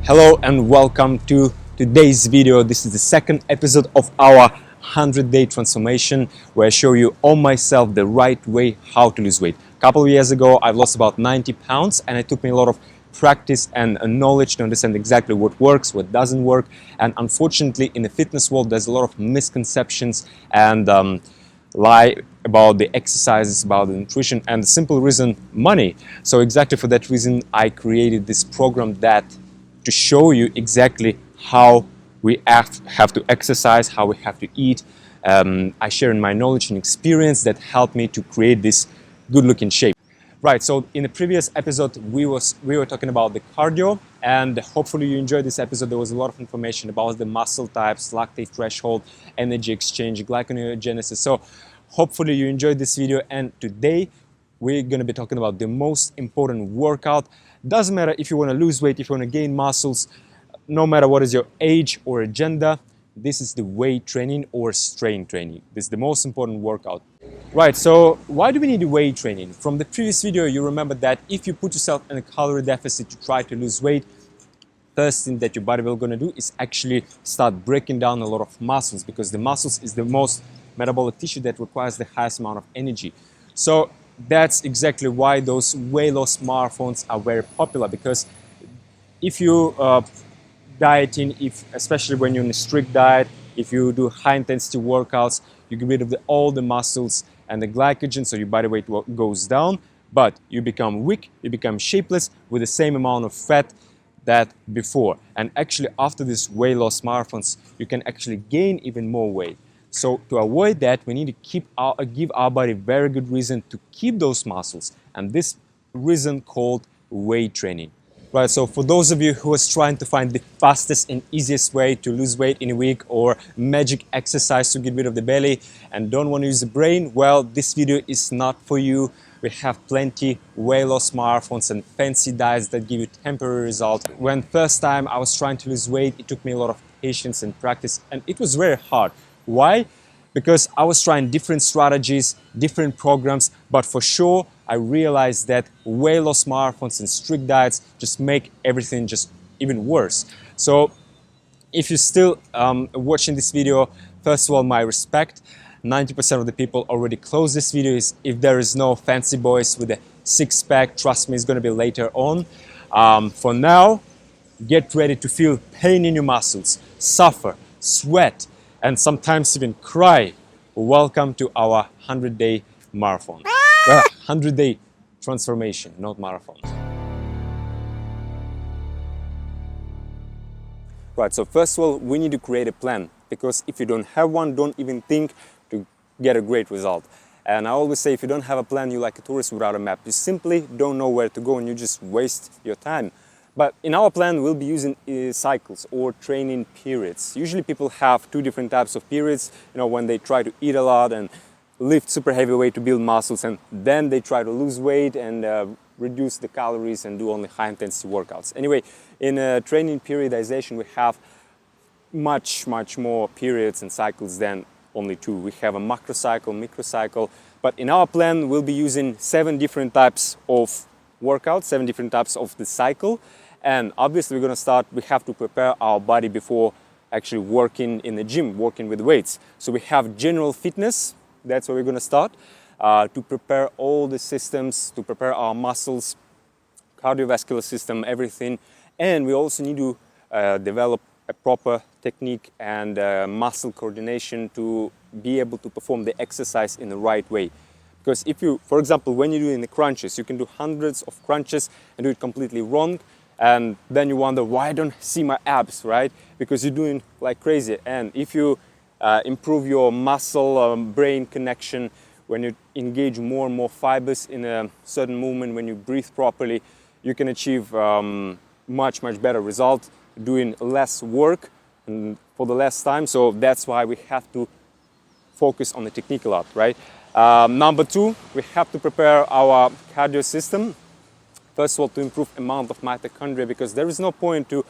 Hello and welcome to today's video. This is the second episode of our 100-day transformation where I show you on myself the right way how to lose weight. A couple of years ago I've lost about 90 pounds and it took me a lot of practice and knowledge to understand exactly what works, what doesn't work, and unfortunately in the fitness world there's a lot of misconceptions and lie about the exercises, about the nutrition, and the simple reason, money. So exactly for that reason I created this program to show you exactly how we have to exercise, how we have to eat. I share my knowledge and experience that helped me to create this good-looking shape. Right, so in the previous episode we were talking about the cardio, and hopefully you enjoyed this episode. There was a lot of information about the muscle types, lactate threshold, energy exchange, glyconeogenesis. So hopefully you enjoyed this video, and today we're going to be talking about the most important workout. Doesn't matter if you want to lose weight, if you want to gain muscles, no matter what is your age or agenda, this is the weight training or strength training. This is the most important workout. Right, so why do we need weight training? From the previous video, you remember that if you put yourself in a calorie deficit to try to lose weight, first thing that your body will going to do is actually start breaking down a lot of muscles, because the muscles is the most metabolic tissue that requires the highest amount of energy. So that's exactly why those weight loss marathons are very popular, because if you dieting, especially when you're in a strict diet, if you do high intensity workouts, you get rid of all the muscles and the glycogen, so your body weight goes down, but you become weak, you become shapeless with the same amount of fat that before. And actually after these weight loss marathons, you can actually gain even more weight. So to avoid that, we need to give our body very good reason to keep those muscles, and this reason called weight training. Right, so for those of you who are trying to find the fastest and easiest way to lose weight in a week, or magic exercise to get rid of the belly and don't want to use the brain, well, this video is not for you. We have plenty weight loss marathons and fancy diets that give you temporary results. When first time I was trying to lose weight, it took me a lot of patience and practice, and it was very hard. Why? Because I was trying different strategies, different programs, but for sure I realized that weight loss marathons and strict diets just make everything just even worse. So if you're still watching this video, first of all, my respect. 90% of the people already close this video. If there is no fancy boys with a six-pack, trust me, it's going to be later on. For now, get ready to feel pain in your muscles, suffer, sweat, and sometimes even cry. Welcome to our 100-day marathon. 100-day transformation, not marathon. Right, so first of all, we need to create a plan, because if you don't have one, don't even think to get a great result. And I always say, if you don't have a plan, you're like a tourist without a map. You simply don't know where to go and you just waste your time. But in our plan, we'll be using cycles or training periods. Usually people have two different types of periods, when they try to eat a lot and lift super heavy weight to build muscles, and then they try to lose weight and reduce the calories and do only high intensity workouts. Anyway, in training periodization, we have much more periods and cycles than only two. We have a macro cycle, micro cycle, but in our plan, we'll be using 7 different types of workouts, 7 different types of the cycle. And obviously we have to prepare our body before actually working in the gym, working with weights. So we have general fitness, that's where we're going to start, to prepare all the systems, to prepare our muscles, cardiovascular system, everything. And we also need to develop a proper technique and muscle coordination to be able to perform the exercise in the right way. Because if you, for example, when you're doing the crunches, you can do hundreds of crunches and do it completely wrong. And then you wonder, why I don't see my abs, right? Because you're doing like crazy. And if you improve your muscle brain connection, when you engage more and more fibers in a certain movement, when you breathe properly, you can achieve much better result doing less work and for the less time. So that's why we have to focus on the technique a lot, right? Number 2, we have to prepare our cardio system. First of all, to improve amount of mitochondria, because there is no point to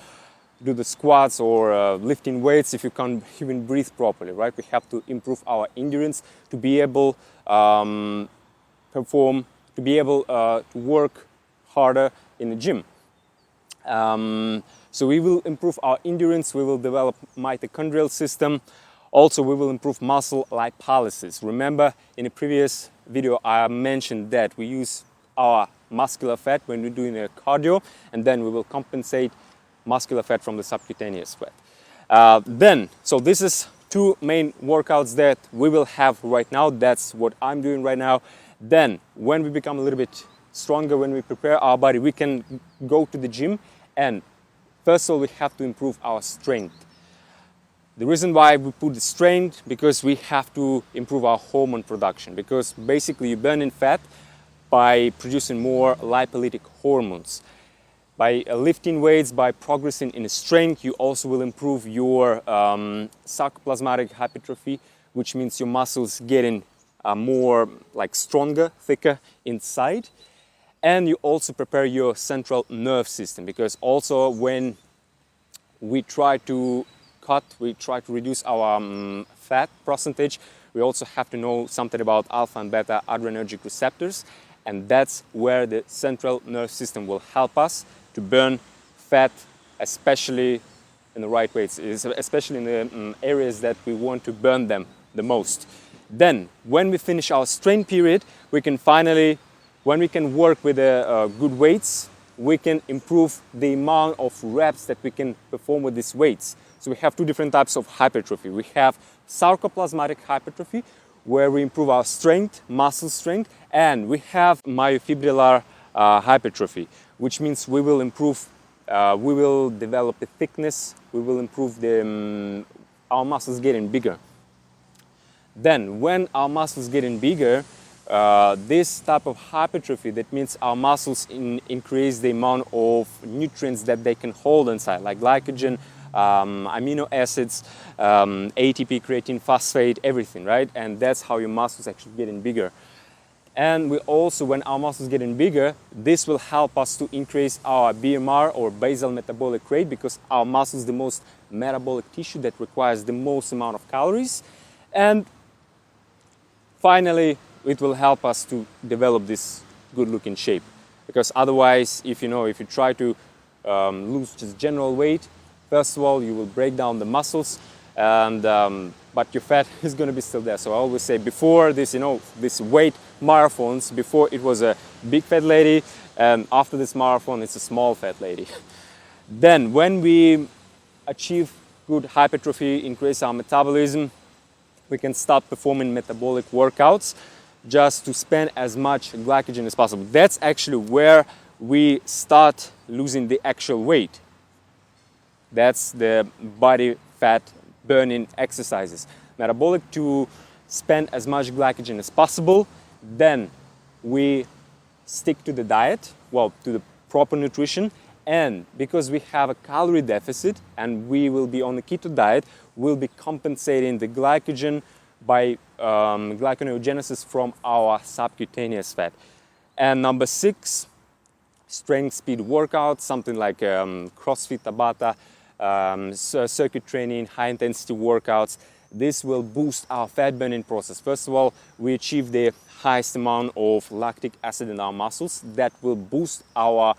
do the squats or lifting weights if you can't even breathe properly, right? We have to improve our endurance to be able to work harder in the gym. So we will improve our endurance, we will develop mitochondrial system. Also, we will improve muscle lipolysis. Remember, in a previous video, I mentioned that we use our muscular fat when we're doing a cardio, and then we will compensate muscular fat from the subcutaneous fat. So this is two main workouts that we will have right now. That's what I'm doing right now. Then, when we become a little bit stronger, when we prepare our body, we can go to the gym, and first of all, we have to improve our strength. The reason why we put the strength, because we have to improve our hormone production, because basically you burn in fat by producing more lipolytic hormones. By lifting weights, by progressing in strength, you also will improve your sarcoplasmatic hypertrophy, which means your muscles getting more like stronger, thicker inside. And you also prepare your central nerve system, because also when we try to reduce our fat percentage, we also have to know something about alpha and beta adrenergic receptors, and that's where the central nerve system will help us to burn fat, especially in the right ways, especially in the areas that we want to burn them the most. Then, when we finish our strength period, we can finally, when we can work with good weights, we can improve the amount of reps that we can perform with these weights. So we have two different types of hypertrophy. We have sarcoplasmatic hypertrophy, where we improve our strength, muscle strength, and we have myofibrillar hypertrophy, which means we will improve, we will develop the thickness, we will improve our muscles getting bigger. Then, when our muscles getting bigger, this type of hypertrophy, that means our muscles increase the amount of nutrients that they can hold inside, like glycogen, amino acids, ATP, creatine, phosphate, everything, right? And that's how your muscles actually getting bigger. And we also, when our muscles getting bigger, this will help us to increase our BMR, or basal metabolic rate, because our muscle is the most metabolic tissue that requires the most amount of calories. And finally, it will help us to develop this good looking shape, because otherwise, if you try to lose just general weight, first of all, you will break down the muscles, and but your fat is going to be still there. So I always say, before this, this weight marathons, before it was a big fat lady, and after this marathon, it's a small fat lady. Then, when we achieve good hypertrophy, increase our metabolism, we can start performing metabolic workouts, just to spend as much glycogen as possible. That's actually where we start losing the actual weight. That's the body fat burning exercises. Metabolic, to spend as much glycogen as possible. Then we stick to the diet, well, to the proper nutrition. And because we have a calorie deficit and we will be on the keto diet, we'll be compensating the glycogen by glyconeogenesis from our subcutaneous fat. And number 6, strength speed workouts, something like CrossFit, Tabata, circuit training, high intensity workouts. This will boost our fat burning process. First of all, we achieve the highest amount of lactic acid in our muscles. That will boost our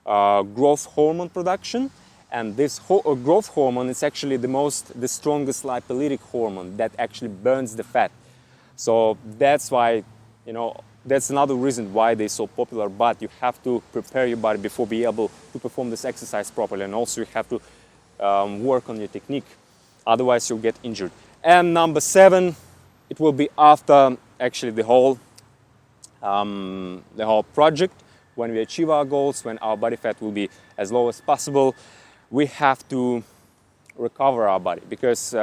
growth hormone production. And this growth hormone is actually the strongest lipolytic hormone that actually burns the fat. So that's why, that's another reason why they're so popular. But you have to prepare your body before being able to perform this exercise properly. And also you have to work on your technique. Otherwise you'll get injured. And number 7, it will be after actually the whole project. When we achieve our goals, when our body fat will be as low as possible, we have to recover our body, because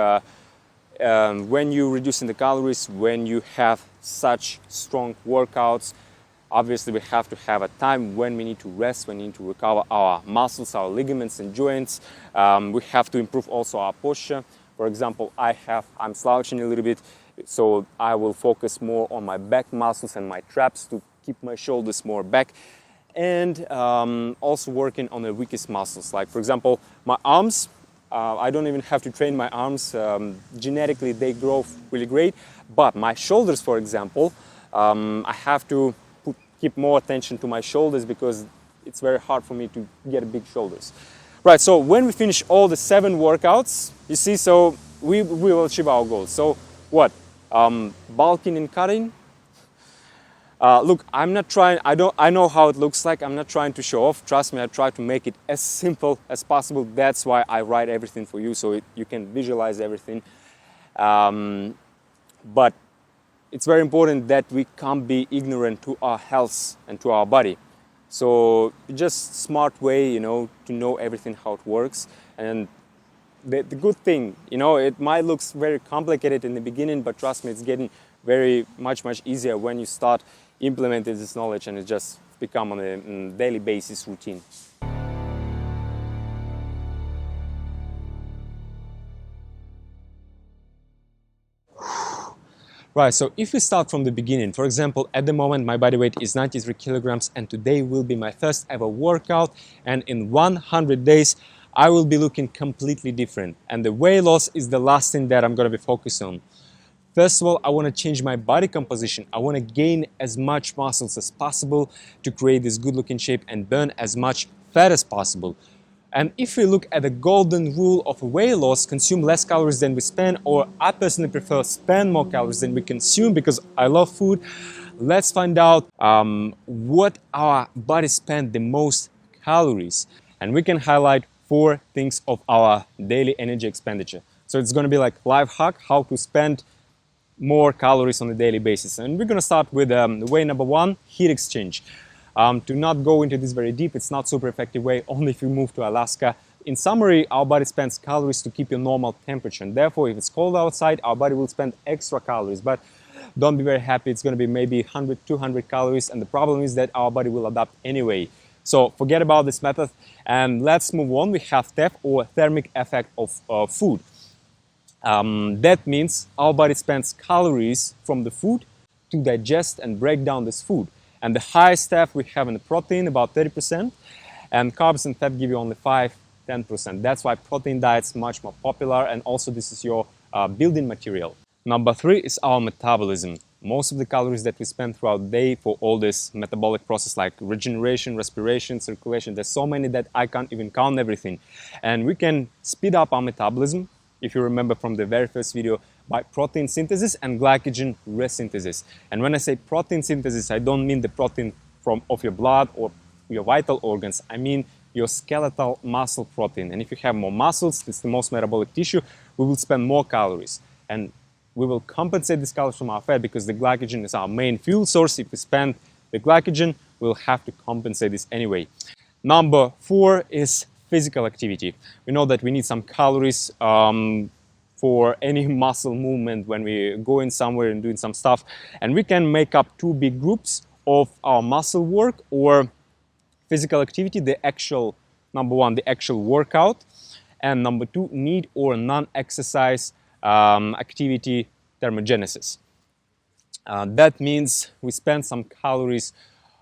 when you're reducing the calories, when you have such strong workouts, obviously we have to have a time when we need to rest, when we need to recover our muscles, our ligaments and joints. We have to improve also our posture. For example, I'm slouching a little bit, so I will focus more on my back muscles and my traps to keep my shoulders more back. And also working on the weakest muscles, like for example my arms. I don't even have to train my arms. Genetically they grow really great, but my shoulders, for example, I have to keep more attention to my shoulders, because it's very hard for me to get big shoulders. Right, so when we finish all the 7 workouts, you see, so we will achieve our goals. So what? Bulking and cutting. Look, I'm not trying, I know how it looks like. I'm not trying to show off. Trust me, I try to make it as simple as possible. That's why I write everything for you, so you can visualize everything. But it's very important that we can't be ignorant to our health and to our body. So just smart way, you know, to know everything, how it works. And the good thing, you know, it might look very complicated in the beginning, but trust me, it's getting very much easier when you start implementing this knowledge and it just become on a daily basis routine. Right, so if we start from the beginning, for example, at the moment my body weight is 93 kilograms and today will be my first ever workout, and in 100 days I will be looking completely different, and the weight loss is the last thing that I'm going to be focused on. First of all, I want to change my body composition. I want to gain as much muscles as possible to create this good looking shape and burn as much fat as possible. And if we look at the golden rule of weight loss, consume less calories than we spend, or I personally prefer spend more calories than we consume because I love food. Let's find out what our body spend the most calories. And we can highlight 4 things of our daily energy expenditure. So it's going to be like life hack, how to spend more calories on a daily basis. And we're going to start with way number 1, heat exchange. To not go into this very deep, it's not super effective way, only if you move to Alaska. In summary, our body spends calories to keep your normal temperature, and therefore if it's cold outside, our body will spend extra calories. But don't be very happy, it's going to be maybe 100, 200 calories, and the problem is that our body will adapt anyway. So forget about this method and let's move on. We have TEF, or thermic effect of food. That means our body spends calories from the food to digest and break down this food. And the highest TEF we have in the protein, about 30%, and carbs and fat give you only 5-10%. That's why protein diet's much more popular, and also this is your building material. Number 3 is our metabolism. Most of the calories that we spend throughout the day for all this metabolic process like regeneration, respiration, circulation, there's so many that I can't even count everything. And we can speed up our metabolism, if you remember from the very first video, by protein synthesis and glycogen resynthesis. And when I say protein synthesis, I don't mean the protein of your blood or your vital organs. I mean your skeletal muscle protein. And if you have more muscles, it's the most metabolic tissue, we will spend more calories. And we will compensate these calories from our fat because the glycogen is our main fuel source. If we spend the glycogen, we'll have to compensate this anyway. Number 4 is physical activity. We know that we need some calories for any muscle movement when we're going somewhere and doing some stuff. And we can make up 2 big groups of our muscle work or physical activity. The actual, number 1, the actual workout. And number 2, need or non-exercise activity thermogenesis. That means we spend some calories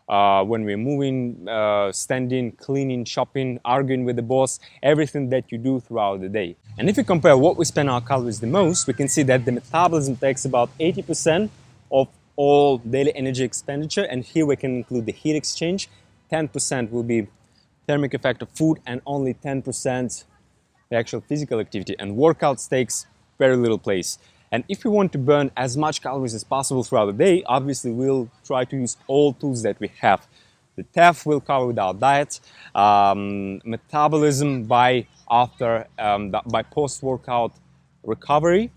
when we're moving, standing, cleaning, shopping, arguing with the boss, everything that you do throughout the day. And if you compare what we spend our calories the most, we can see that the metabolism takes about 80% of all daily energy expenditure, and here we can include the heat exchange. 10% will be thermic effect of food, and only 10% the actual physical activity, and workouts takes very little place. And if we want to burn as much calories as possible throughout the day, obviously we'll try to use all tools that we have. The TEF will cover with our diet, metabolism by post-workout recovery,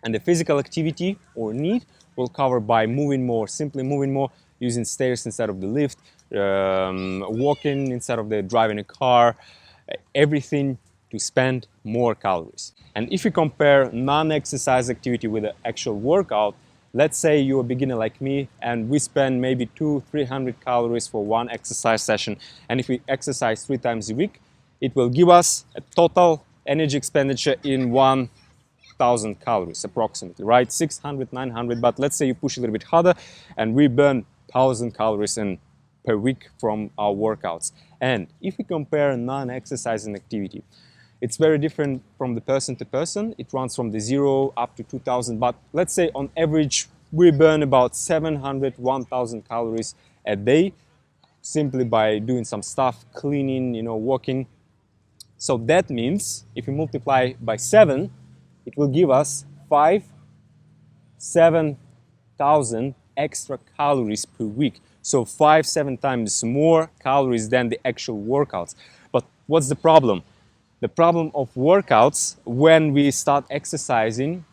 and the physical activity or need will cover by moving more, simply moving more, using stairs instead of the lift, walking instead of the driving a car, everything to spend more calories. And if you compare non-exercise activity with the actual workout, let's say you're a beginner like me and we spend maybe 200-300 calories for one exercise session, and if we exercise 3 times a week, it will give us a total energy expenditure in 1,000 calories approximately, right? 600, 900, but let's say you push a little bit harder and we burn 1,000 calories per week from our workouts. And if we compare non-exercising activity, it's very different from the person to person. It runs from the 0 up to 2,000, but let's say on average we burn about 700, 1,000 calories a day simply by doing some stuff, cleaning, walking. So that means if you multiply by 7, it will give us 7,000 extra calories per week. So 7 times more calories than the actual workouts. But what's the problem? The problem of workouts, when we start exercising,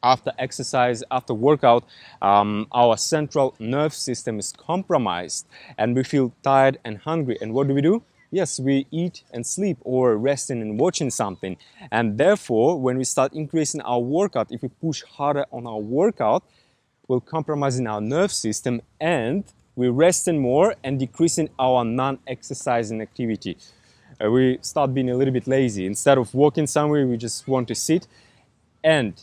after workout, our central nerve system is compromised and we feel tired and hungry. And what do? Yes, we eat and sleep or resting and watching something. And therefore, when we start increasing our workout, if we push harder on our workout, we're compromising our nerve system and we're resting more and decreasing our non-exercising activity. We start being a little bit lazy. Instead of walking somewhere, we just want to sit. And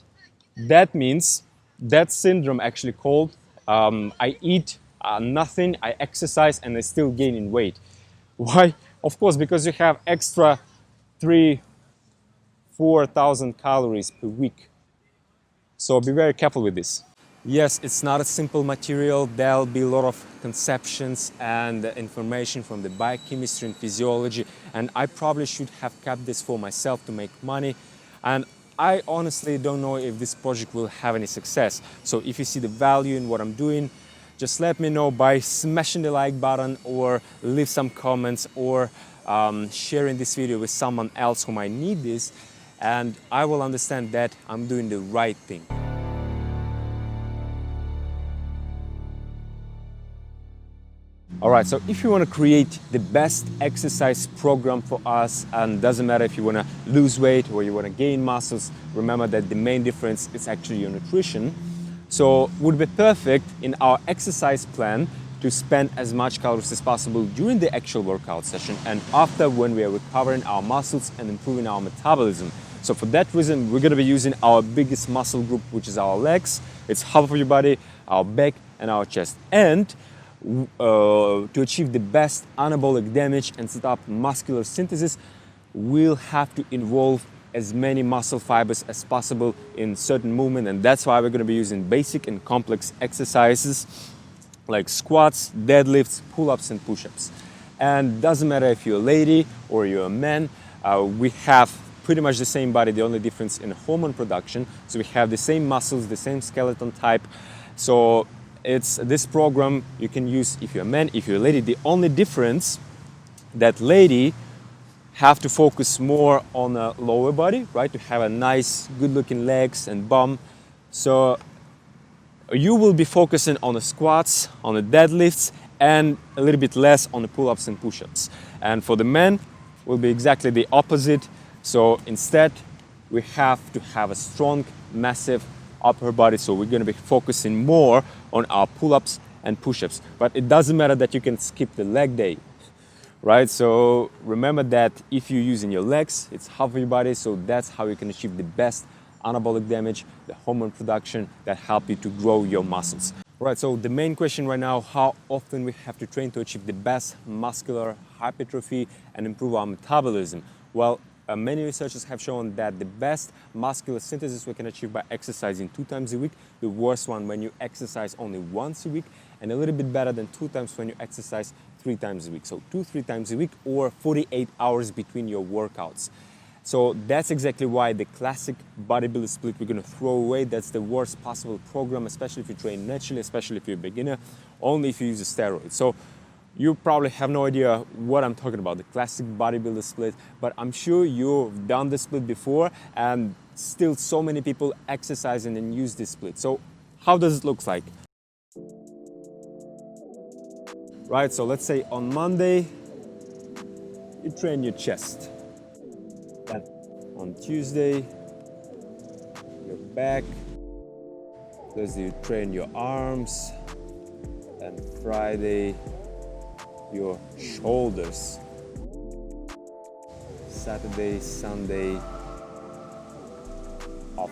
that means that syndrome actually called I eat nothing, I exercise, and I still gaining weight. Why? Of course, because you have extra 3,000-4,000 calories per week. So be very careful with this. Yes, it's not a simple material. There'll be a lot of conceptions and information from the biochemistry and physiology, and I probably should have kept this for myself to make money. And I honestly don't know if this project will have any success. So if you see the value in what I'm doing, just let me know by smashing the like button or leave some comments or sharing this video with someone else who might need this, and I will understand that I'm doing the right thing. All right, so if you want to create the best exercise program for us, and doesn't matter if you want to lose weight or you want to gain muscles, remember that the main difference is actually your nutrition. So it would be perfect in our exercise plan to spend as much calories as possible during the actual workout session and after, when we are recovering our muscles and improving our metabolism. So for that reason, we're going to be using our biggest muscle group, which is our legs. It's half of your body, our back and our chest. And to achieve the best anabolic damage and set up muscular synthesis, we'll have to involve as many muscle fibers as possible in certain movement, and that's why we're going to be using basic and complex exercises like squats, deadlifts, pull-ups and push-ups. And doesn't matter if you're a lady or you're a man, we have pretty much the same body, the only difference in hormone production. So we have the same muscles, the same skeleton type. So it's this program you can use if you're a man, if you're a lady. The only difference that lady have to focus more on a lower body, right? To have a nice, good-looking legs and bum. So you will be focusing on the squats, on the deadlifts, and a little bit less on the pull-ups and push-ups. And for the men, will be exactly the opposite. So instead, we have to have a strong, massive upper body. So we're going to be focusing more on our pull-ups and push-ups. But it doesn't matter that you can skip the leg day. Right, so remember that if you're using your legs, it's half of your body, so that's how you can achieve the best anabolic damage, the hormone production that help you to grow your muscles. Right, so the main question right now, how often we have to train to achieve the best muscular hypertrophy and improve our metabolism? Well, many researchers have shown that the best muscular synthesis we can achieve by exercising 2 times a week, the worst one when you exercise only once a week, and a little bit better than 2 times when you exercise 3 times a week. So 2-3 times a week or 48 hours between your workouts. So that's exactly why the classic bodybuilder split we're going to throw away. That's the worst possible program, especially if you train naturally, especially if you're a beginner, only if you use a steroid. So you probably have no idea what I'm talking about, the classic bodybuilder split, but I'm sure you've done the split before, and still so many people exercising and use this split. So how does it look like? Right, so let's say on Monday, you train your chest. Then on Tuesday, your back. Thursday, you train your arms. And Friday, your shoulders. Saturday, Sunday, off.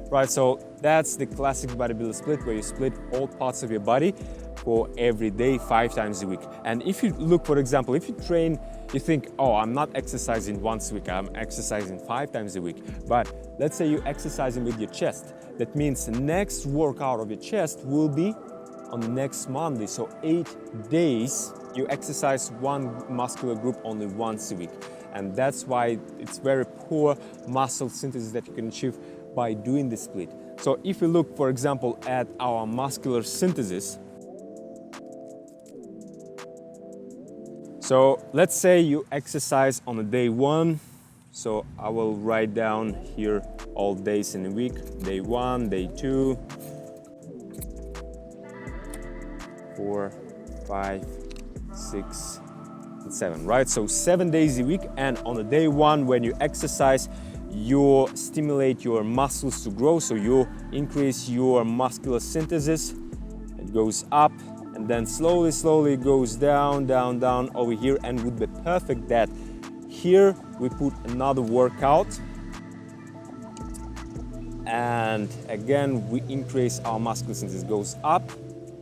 Right, so that's the classic bodybuilder split, where you split all parts of your body for every day, 5 times a week. And if you look, for example, if you train, you think, oh, I'm not exercising once a week, I'm exercising 5 times a week. But let's say you're exercising with your chest. That means the next workout of your chest will be on the next Monday. So 8 days, you exercise one muscular group only once a week. And that's why it's very poor muscle synthesis that you can achieve by doing the split. So if you look, for example, at our muscular synthesis, so let's say you exercise on a day 1. So I will write down here all days in a week. Day 1, day 2, 4, 5, 6, and 7, right? So 7 days a week, and on a day 1 when you exercise, you stimulate your muscles to grow, so you increase your muscular synthesis. It goes up and then slowly goes down over here, and would be perfect that here we put another workout and again we increase our muscular synthesis. Goes up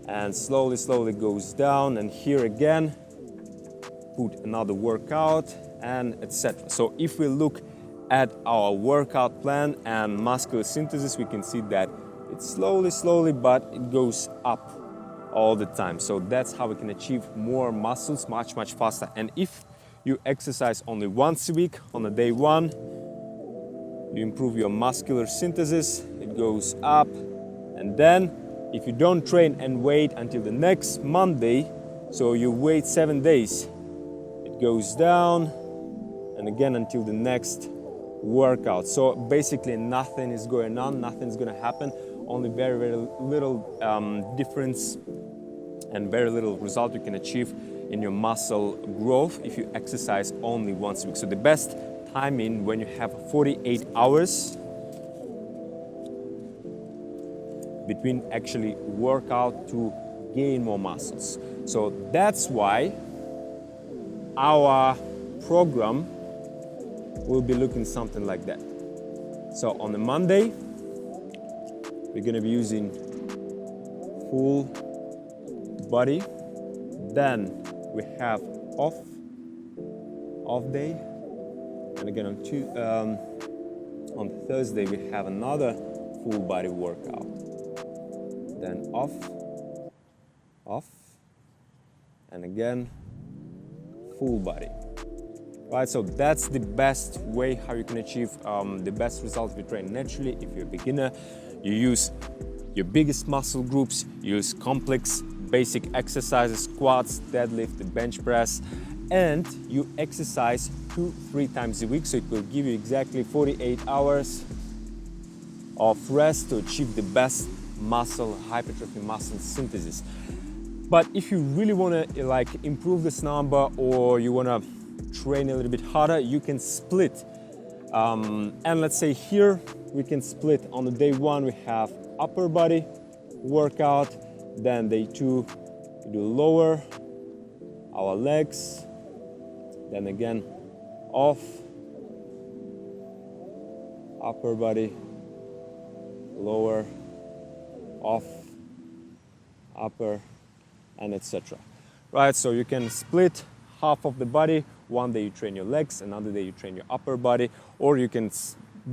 and slowly goes down, and here again put another workout, and etc. So if we look at our workout plan and muscular synthesis, we can see that it's slowly, but it goes up all the time. So that's how we can achieve more muscles much faster. And if you exercise only once a week, on a day 1, you improve your muscular synthesis, it goes up, and then if you don't train and wait until the next Monday, so you wait 7 days, it goes down, and again until the next workout. So basically nothing is going on, nothing's gonna happen, only very little difference and very little result you can achieve in your muscle growth if you exercise only once a week. So the best timing when you have 48 hours between actually workout to gain more muscles. So that's why our program will be looking something like that. So on the Monday, we're gonna be using full body. Then we have off day, and again on Thursday we have another full body workout. Then off, and again full body. Right, so that's the best way how you can achieve the best results if you train naturally. If you're a beginner, you use your biggest muscle groups, use complex basic exercises, squats, deadlift, the bench press, and you exercise 2-3 times a week, so it will give you exactly 48 hours of rest to achieve the best muscle hypertrophy, muscle synthesis. But if you really want to like improve this number, or you want to train a little bit harder, you can split. And let's say here we can split. On the day 1 we have upper body workout, then day 2 we do lower, our legs, then again off, upper body, lower, off, upper, and etc. Right, so you can split half of the body. One day you train your legs, another day you train your upper body, or you can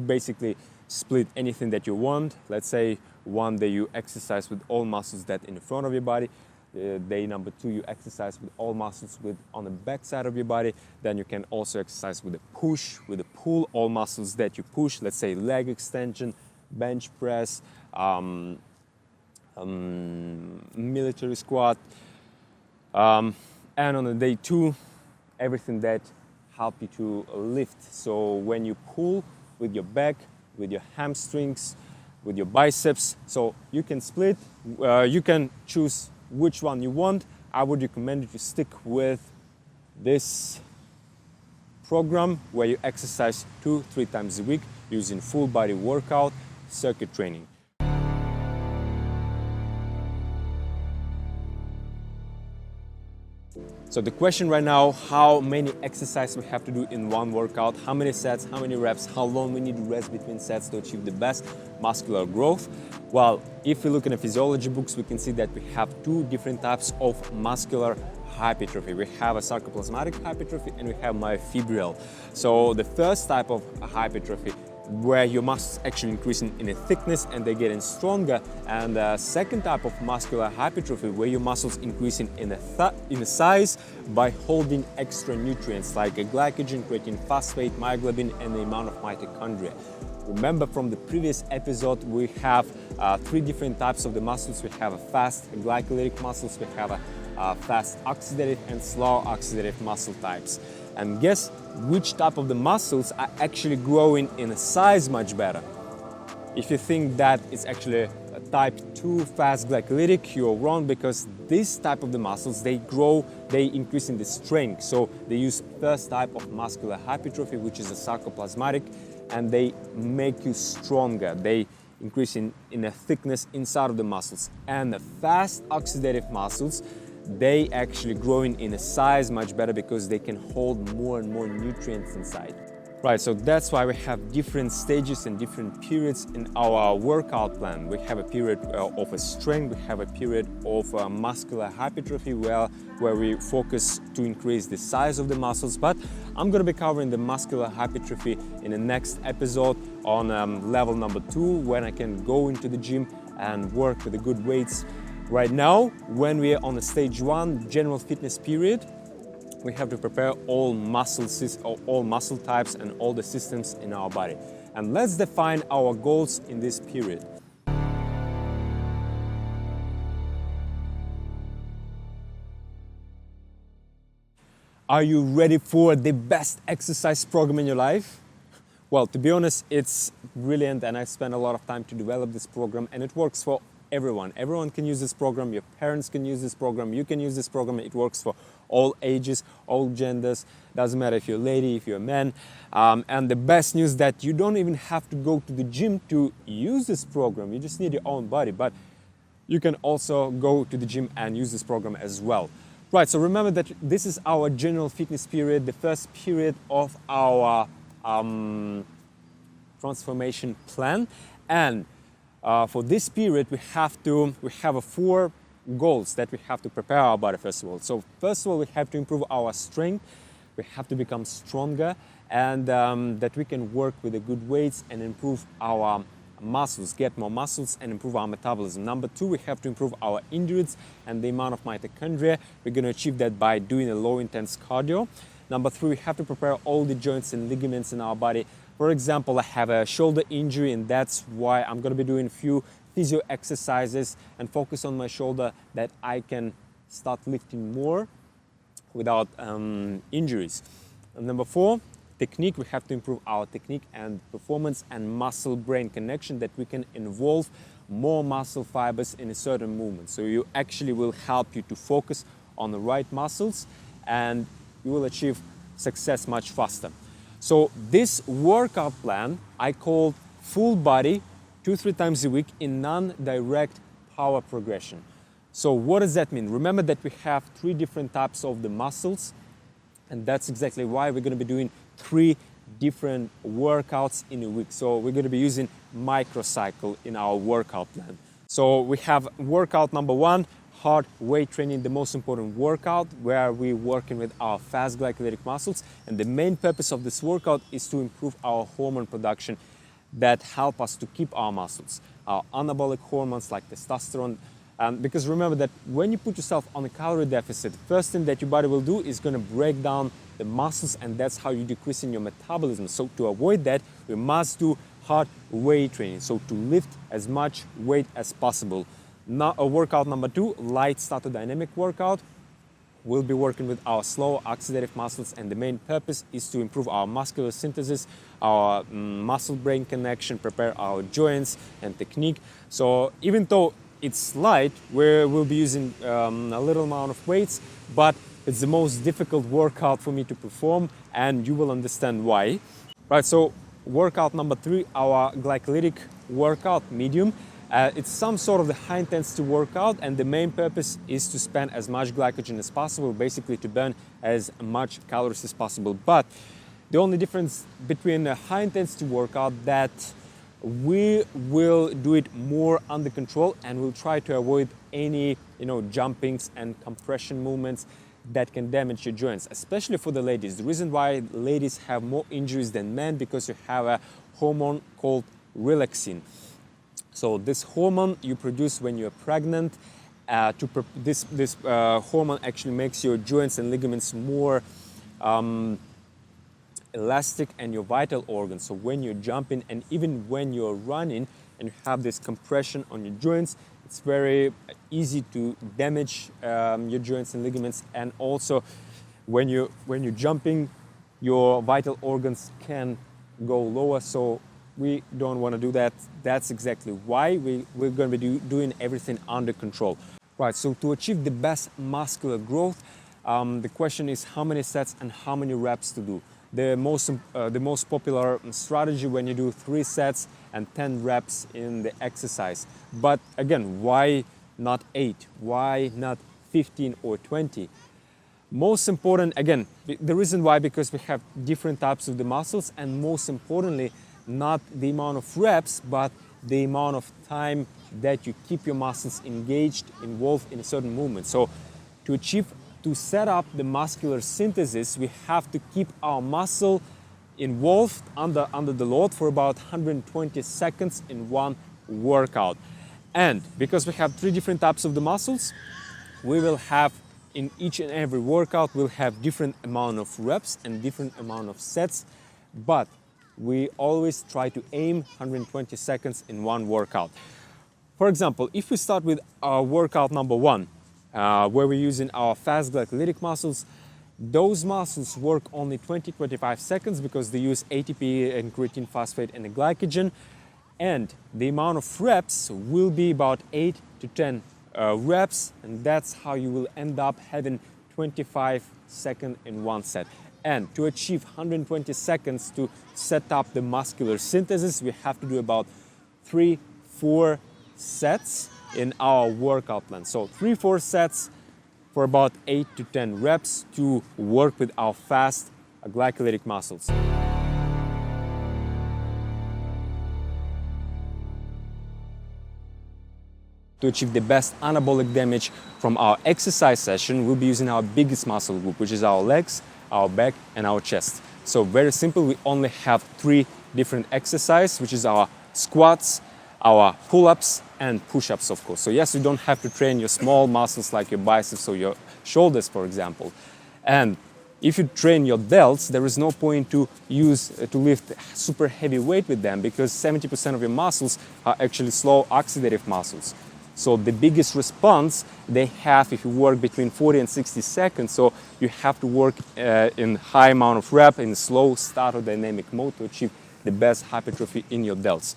basically split anything that you want. Let's say one day you exercise with all muscles that in the front of your body. Day number 2 you exercise with all muscles on the back side of your body. Then you can also exercise with a push, with a pull, all muscles that you push. Let's say leg extension, bench press, military squat, and on the day 2 everything that help you to lift. So when you pull with your back, with your hamstrings, with your biceps, so you can split, you can choose which one you want. I would recommend you to stick with this program where you exercise 2-3 times a week using full body workout, circuit training. So the question right now, how many exercises we have to do in one workout, how many sets, how many reps, how long we need to rest between sets to achieve the best muscular growth? Well, if we look in the physiology books, we can see that we have 2 different types of muscular hypertrophy. We have a sarcoplasmatic hypertrophy and we have myofibrillar. So the first type of hypertrophy, where your muscles actually increasing in a thickness and they're getting stronger. And the second type of muscular hypertrophy, where your muscles increasing in a size by holding extra nutrients like glycogen, creatine, phosphate, myoglobin, and the amount of mitochondria. Remember from the previous episode, we have three different types of the muscles. We have a fast glycolytic muscles, we have a fast oxidative and slow oxidative muscle types. And guess which type of the muscles are actually growing in a size much better? If you think that it's actually a type 2 fast glycolytic, you're wrong, because this type of the muscles, they increase in the strength. So they use first type of muscular hypertrophy, which is a sarcoplasmatic, and they make you stronger. They increase in a thickness inside of the muscles. And the fast oxidative muscles, they actually growing in a size much better because they can hold more and more nutrients inside. Right, so that's why we have different stages and different periods in our workout plan. We have a period of a strength, we have a period of muscular hypertrophy where we focus to increase the size of the muscles. But I'm going to be covering the muscular hypertrophy in the next episode on level number 2, when I can go into the gym and work with the good weights. Right now, when we are on the stage 1 general fitness period, we have to prepare all muscle types and all the systems in our body. And let's define our goals in this period. Are you ready for the best exercise program in your life? Well, to be honest, it's brilliant, and I spent a lot of time to develop this program, and it works for everyone. Everyone can use this program. Your parents can use this program. You can use this program. It works for all ages, all genders. Doesn't matter if you're a lady, if you're a man. And the best news that you don't even have to go to the gym to use this program. You just need your own body. But you can also go to the gym and use this program as well. Right, so remember that this is our general fitness period, the first period of our transformation plan. And for this period, we have 4 goals that we have to prepare our body first of all. So first of all, we have to improve our strength. We have to become stronger, and that we can work with the good weights and improve our muscles, get more muscles and improve our metabolism. Number 2, we have to improve our endurance and the amount of mitochondria. We're going to achieve that by doing a low intense cardio. Number 3, we have to prepare all the joints and ligaments in our body. For example, I have a shoulder injury, and that's why I'm going to be doing a few physio exercises and focus on my shoulder, that I can start lifting more without injuries. And number 4, technique. We have to improve our technique and performance and muscle-brain connection, that we can involve more muscle fibers in a certain movement. So you actually will help you to focus on the right muscles, and you will achieve success much faster. So this workout plan I call full body 2-3 times a week in non-direct power progression. So what does that mean? Remember that we have 3 different types of the muscles, and that's exactly why we're going to be doing 3 different workouts in a week. So we're going to be using microcycle in our workout plan. So we have workout number 1, hard weight training, the most important workout, where we're working with our fast glycolytic muscles. And the main purpose of this workout is to improve our hormone production that help us to keep our muscles, our anabolic hormones like testosterone. Because remember that when you put yourself on a calorie deficit, first thing that your body will do is going to break down the muscles, and that's how you decrease in your metabolism. So to avoid that, we must do hard weight training, so to lift as much weight as possible. Now, workout number 2, light statodynamic workout. We'll be working with our slow oxidative muscles, and the main purpose is to improve our muscular synthesis, our muscle-brain connection, prepare our joints and technique. So even though it's light, we'll be using a little amount of weights, but it's the most difficult workout for me to perform, and you will understand why. Right, so workout number 3, our glycolytic workout, medium. It's some sort of the high intensity workout, and the main purpose is to spend as much glycogen as possible, basically to burn as much calories as possible. But the only difference between a high intensity workout, that we will do it more under control, and we'll try to avoid any jumpings and compression movements. that can damage your joints, especially for the ladies. The reason why ladies have more injuries than men, because you have a hormone called relaxin. So this hormone you produce when you're pregnant. This hormone actually makes your joints and ligaments more elastic and your vital organs. So when you're jumping and even when you're running and you have this compression on your joints, it's very easy to damage your joints and ligaments. And also when you're jumping, your vital organs can go lower. So we don't want to do that. That's exactly why we're going to be doing everything under control. Right, so to achieve the best muscular growth, the question is how many sets and how many reps to do. The most popular strategy when you do 3 sets and 10 reps in the exercise. But again, why not 8? Why not 15 or 20? Most important, again, the reason why, because we have different types of the muscles, and most importantly, not the amount of reps, but the amount of time that you keep your muscles engaged, involved in a certain movement. So to set up the muscular synthesis, we have to keep our muscle involved under the load for about 120 seconds in one workout. And because we have 3 different types of the muscles, we will have in each and every workout, we'll have different amount of reps and different amount of sets, but we always try to aim 120 seconds in one workout. For example, if we start with our workout number 1, where we're using our fast glycolytic muscles, those muscles work only 20-25 seconds because they use ATP and creatine phosphate and the glycogen, and the amount of reps will be about 8 to 10 reps, and that's how you will end up having 25 seconds in one set. And to achieve 120 seconds to set up the muscular synthesis, we have to do about 3-4 sets in our workout plan. So 3-4 sets for about 8 to 10 reps to work with our fast glycolytic muscles. To achieve the best anabolic damage from our exercise session, we'll be using our biggest muscle group, which is our legs, our back and our chest. So very simple, we only have 3 different exercises, which is our squats, our pull-ups and push-ups, of course. So yes, you don't have to train your small muscles like your biceps or your shoulders, for example. And if you train your delts, there is no point to lift super heavy weight with them, because 70% of your muscles are actually slow oxidative muscles. So the biggest response they have if you work between 40 and 60 seconds. So you have to work in high amount of rep in slow statodynamic mode to achieve the best hypertrophy in your delts.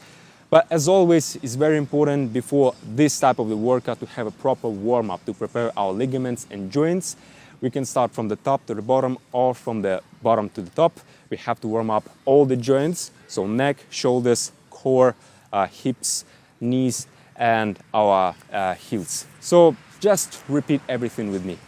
But as always, it's very important before this type of the workout to have a proper warm-up to prepare our ligaments and joints. We can start from the top to the bottom or from the bottom to the top. We have to warm up all the joints, so neck, shoulders, core, hips, knees, and our heels. So just repeat everything with me.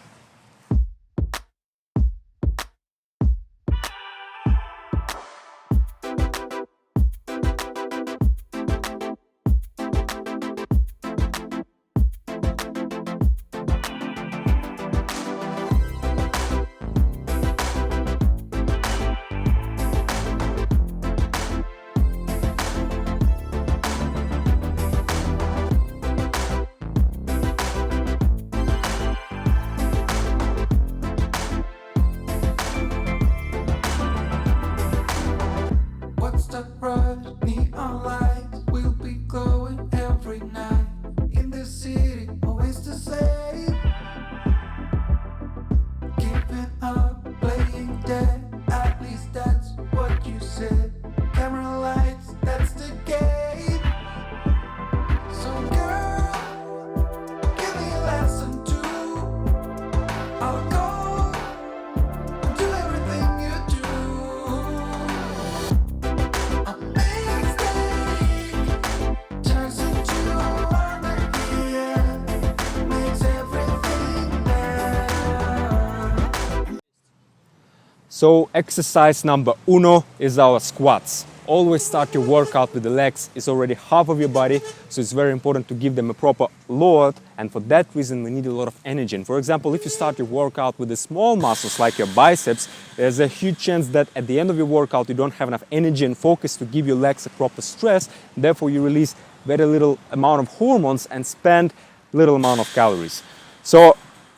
So exercise number 1 is our squats. always start your workout with the legs. It's already half of your body, so it's very important to give them a proper load, and for that reason we need a lot of energy. And for example, if you start your workout with the small muscles like your biceps, there's a huge chance that at the end of your workout you don't have enough energy and focus to give your legs a proper stress. Therefore you release very little amount of hormones and spend little amount of calories. So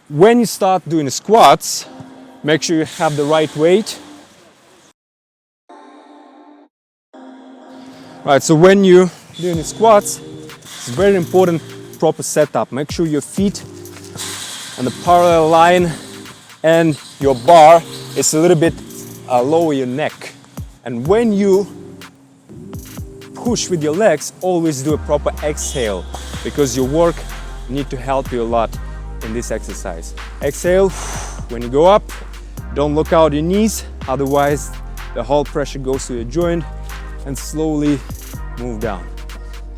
when you start doing the squats, make sure you have the right weight. Right, so when you're doing the squats, it's very important proper setup. Make sure your feet on the parallel line and your bar is a little bit lower your neck. And when you push with your legs, always do a proper exhale, because your work need to help you a lot in this exercise. Exhale when you go up, don't look out your knees, otherwise the whole pressure goes to your joint, and slowly move down.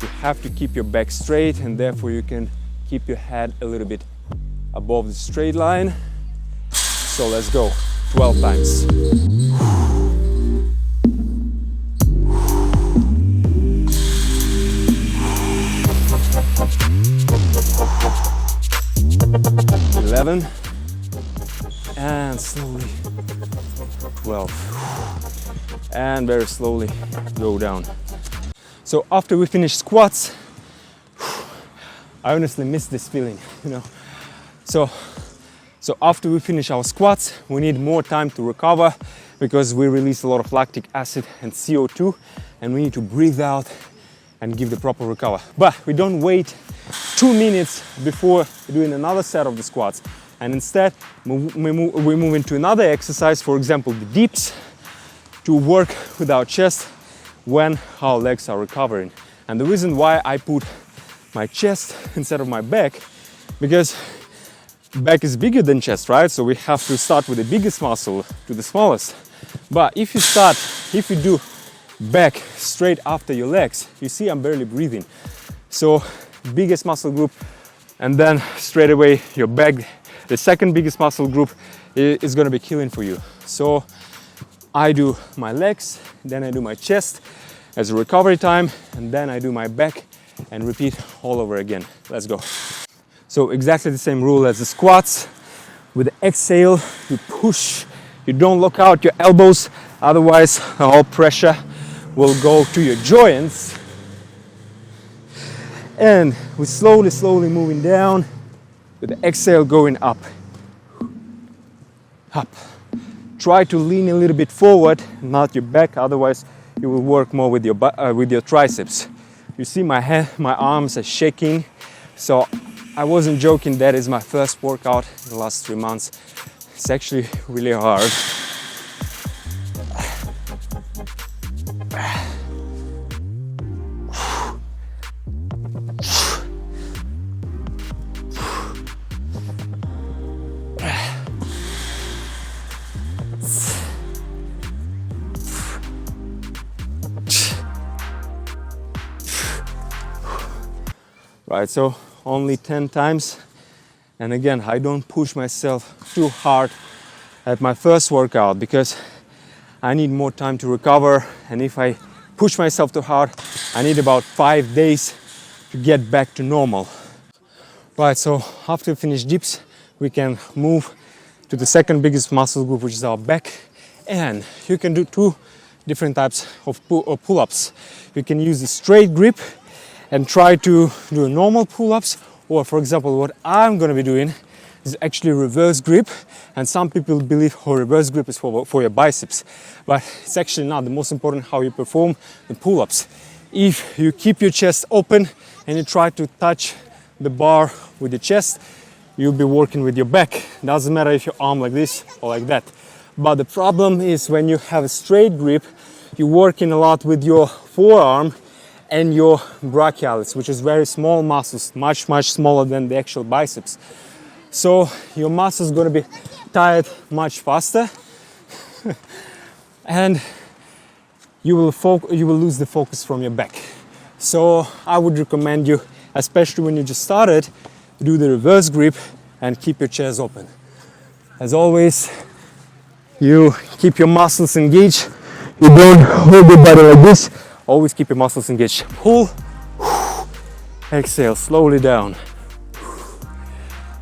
You have to keep your back straight, and therefore you can keep your head a little bit above the straight line. So let's go, 12 times. 11, and slowly 12, and very slowly go down. So after we finish squats, I honestly miss this feeling, So after we finish our squats, we need more time to recover, because we release a lot of lactic acid and CO2, and we need to breathe out and give the proper recover. But we don't wait 2 minutes before doing another set of the squats, and instead we move into another exercise, for example the dips, to work with our chest when our legs are recovering. And the reason why I put my chest instead of my back, because back is bigger than chest, right? So we have to start with the biggest muscle to the smallest. But if you do back straight after your legs, you see I'm barely breathing. So biggest muscle group, and then straight away your back, the second biggest muscle group, is going to be killing for you. So I do my legs, then I do my chest as a recovery time, and then I do my back and repeat all over again. Let's go. So exactly the same rule as the squats. With the exhale, you push, you don't lock out your elbows, otherwise the whole pressure will go to your joints. And we're slowly moving down, with the exhale going up. Up. Try to lean a little bit forward, not your back, otherwise you will work more with your triceps. You see my arms are shaking, so I wasn't joking, that is my first workout in the last 3 months. It's actually really hard. Right, so only 10 times. And again, I don't push myself too hard at my first workout, because I need more time to recover. And if I push myself too hard, I need about 5 days to get back to normal. Right, so after we finish dips, we can move to the second biggest muscle group, which is our back. And you can do 2 different types of pull-ups. You can use the straight grip and try to do normal pull-ups, or for example what I'm going to be doing is actually reverse grip, and some people believe reverse grip is for your biceps, but it's actually not. The most important how you perform the pull-ups. If you keep your chest open and you try to touch the bar with your chest, you'll be working with your back. Doesn't matter if your arm like this or like that. But the problem is when you have a straight grip, you're working a lot with your forearm and your brachialis, which is very small muscles, much smaller than the actual biceps. So your muscles going to be tired much faster, and you will lose the focus from your back. So I would recommend you, especially when you just started, do the reverse grip and keep your chest open. As always, you keep your muscles engaged, you don't hold your body like this. Always keep your muscles engaged. Pull, exhale, slowly down.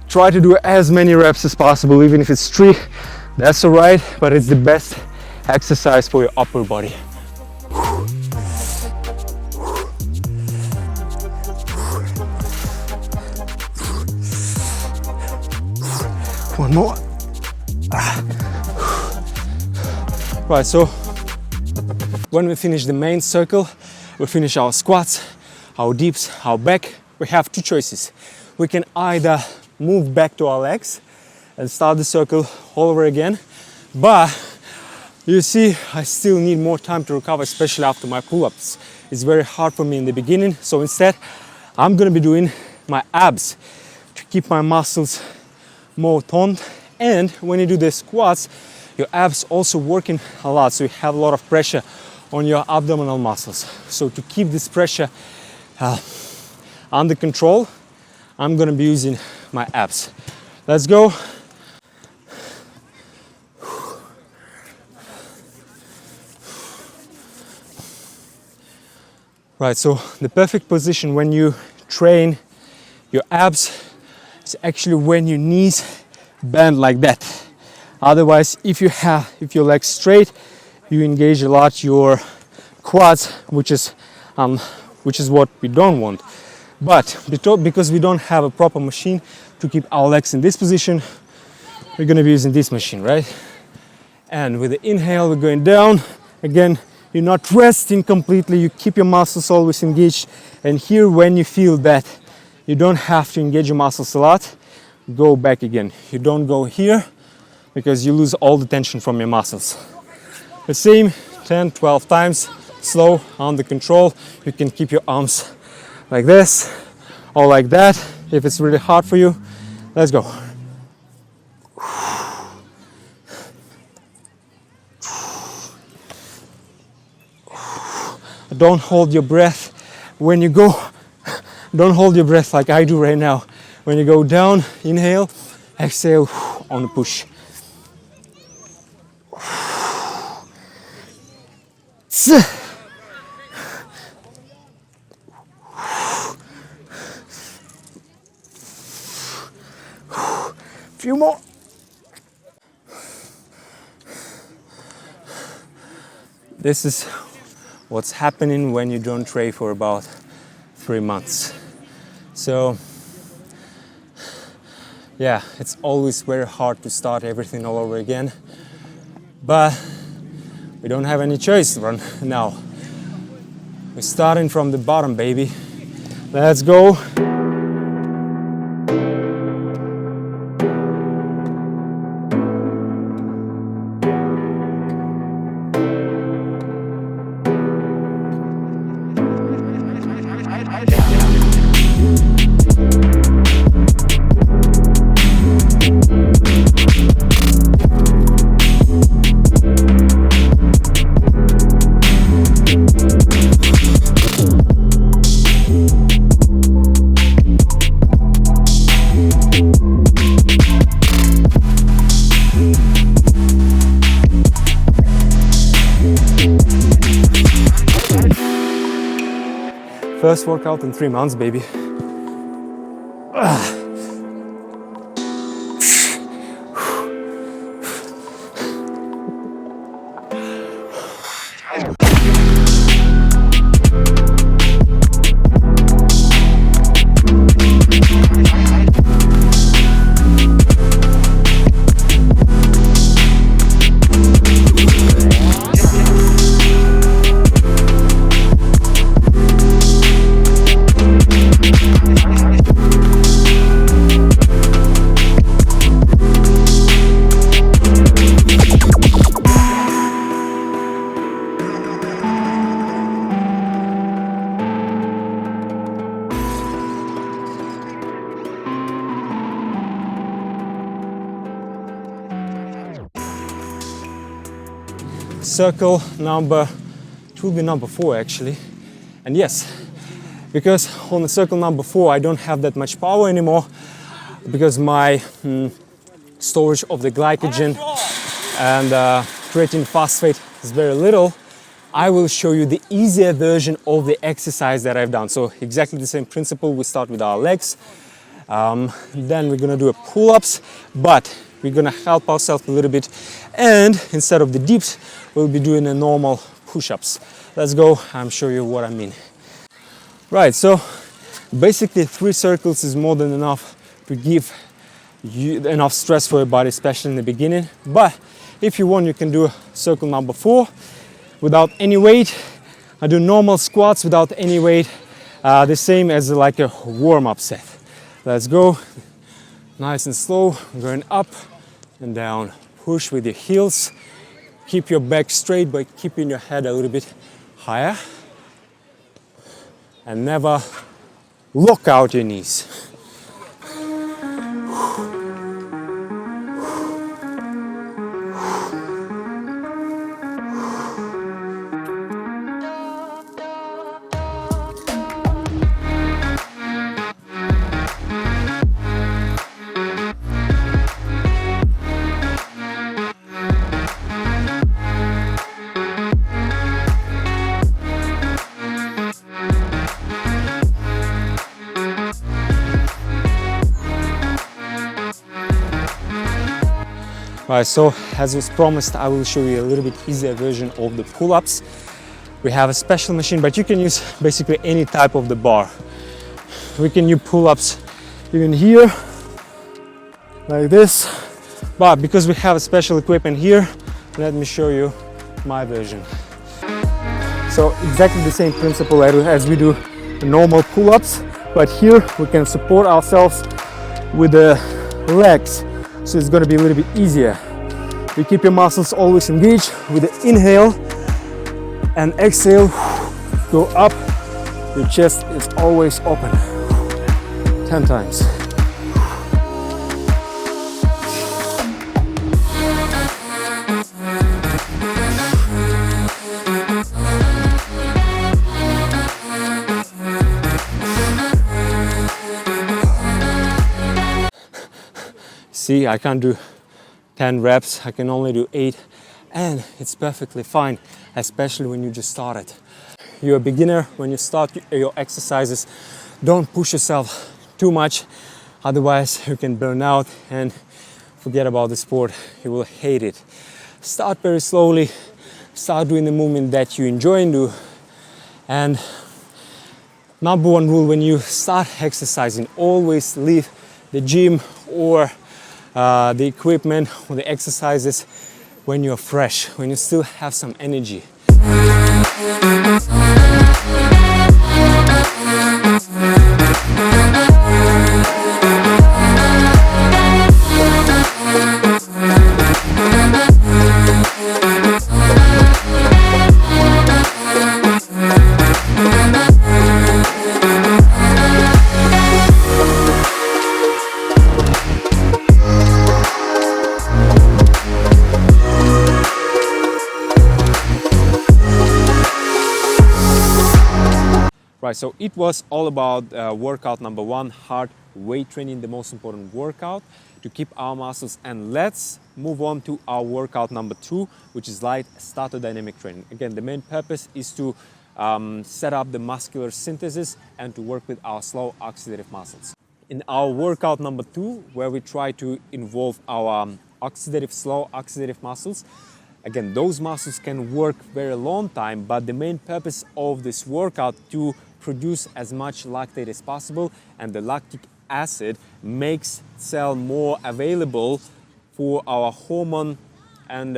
Try to do as many reps as possible, even if it's 3, that's all right, but it's the best exercise for your upper body. One more. Right, so when we finish the main circle, we finish our squats, our dips, our back. We have 2 choices. We can either move back to our legs and start the circle all over again, but you see, I still need more time to recover, especially after my pull-ups. It's very hard for me in the beginning, so instead I'm gonna be doing my abs to keep my muscles more toned. And when you do the squats, your abs also working a lot, so you have a lot of pressure on your abdominal muscles. So to keep this pressure under control, I'm gonna be using my abs. Let's go. Right, so the perfect position when you train your abs is actually when your knees bend like that. Otherwise, if your legs straight, you engage a lot your quads, which is what we don't want. But because we don't have a proper machine to keep our legs in this position, we're going to be using this machine, right? And with the inhale, we're going down. Again, you're not resting completely, you keep your muscles always engaged. And here, when you feel that you don't have to engage your muscles a lot, go back again. You don't go here because you lose all the tension from your muscles. The same 10, 12 times, slow, under control. You can keep your arms like this or like that if it's really hard for you. Let's go. Don't hold your breath when you go. Don't hold your breath like I do right now. When you go down, inhale, exhale on the push. Few more. This is what's happening when you don't train for about 3 months. So yeah, it's always very hard to start everything all over again, but we don't have any choice right now. We're starting from the bottom, baby. Let's go. First workout in 3 months, baby. Circle number, it will be number 4 actually. And yes, because on the circle number 4 I don't have that much power anymore because my storage of the glycogen and creatine phosphate is very little. I will show you the easier version of the exercise that I've done. So exactly the same principle. We start with our legs, then we're gonna do a pull-ups, but we're gonna help ourselves a little bit, and instead of the dips, we'll be doing a normal push-ups. Let's go, I'm show you what I mean. Right, so basically 3 circles is more than enough to give you enough stress for your body, especially in the beginning. But if you want, you can do circle number 4 without any weight. I do normal squats without any weight, the same as like a warm-up set. Let's go, nice and slow, going up and down. Push with your heels, keep your back straight by keeping your head a little bit higher, and never lock out your knees. Right, so as was promised, I will show you a little bit easier version of the pull-ups. We have a special machine, but you can use basically any type of the bar. We can use pull-ups even here, like this. But because we have a special equipment here, let me show you my version. So exactly the same principle as we do normal pull-ups, but here we can support ourselves with the legs. So it's going to be a little bit easier. You keep your muscles always engaged with the inhale and exhale. Go up. Your chest is always open. 10 times. See, I can't do 10 reps, I can only do 8, and it's perfectly fine, especially when you just started. You're a beginner, when you start your exercises, don't push yourself too much, otherwise you can burn out and forget about the sport, you will hate it. Start very slowly, start doing the movement that you enjoy and do. And number 1 rule when you start exercising, always leave the gym or the equipment or the exercises when you're fresh, when you still have some energy. Right, so it was all about workout number 1, hard weight training, the most important workout to keep our muscles. And let's move on to our workout number 2, which is light statodynamic training. Again, the main purpose is to set up the muscular synthesis and to work with our slow oxidative muscles. In our workout number 2, where we try to involve our slow oxidative muscles, again, those muscles can work very long time, but the main purpose of this workout to produce as much lactate as possible, and the lactic acid makes cell more available for our hormone, and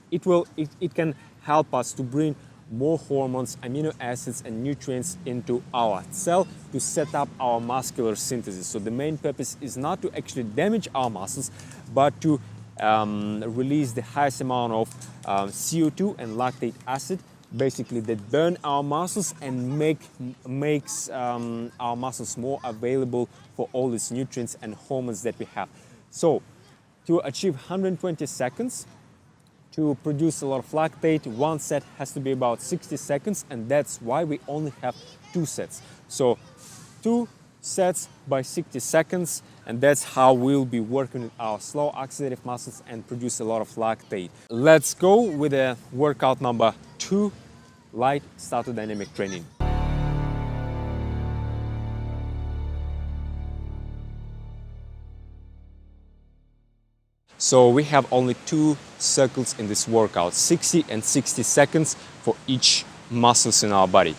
it can help us to bring more hormones, amino acids and nutrients into our cell to set up our muscular synthesis. So the main purpose is not to actually damage our muscles, but to release the highest amount of CO2 and lactate acid, basically that burn our muscles and makes our muscles more available for all these nutrients and hormones that we have. So to achieve 120 seconds, to produce a lot of lactate, 1 set has to be about 60 seconds, and that's why we only have 2 sets. So 2 sets by 60 seconds, and that's how we'll be working with our slow oxidative muscles and produce a lot of lactate. Let's go with a workout number 2, light statodynamic training. So we have only 2 circles in this workout, 60 and 60 seconds for each muscles in our body.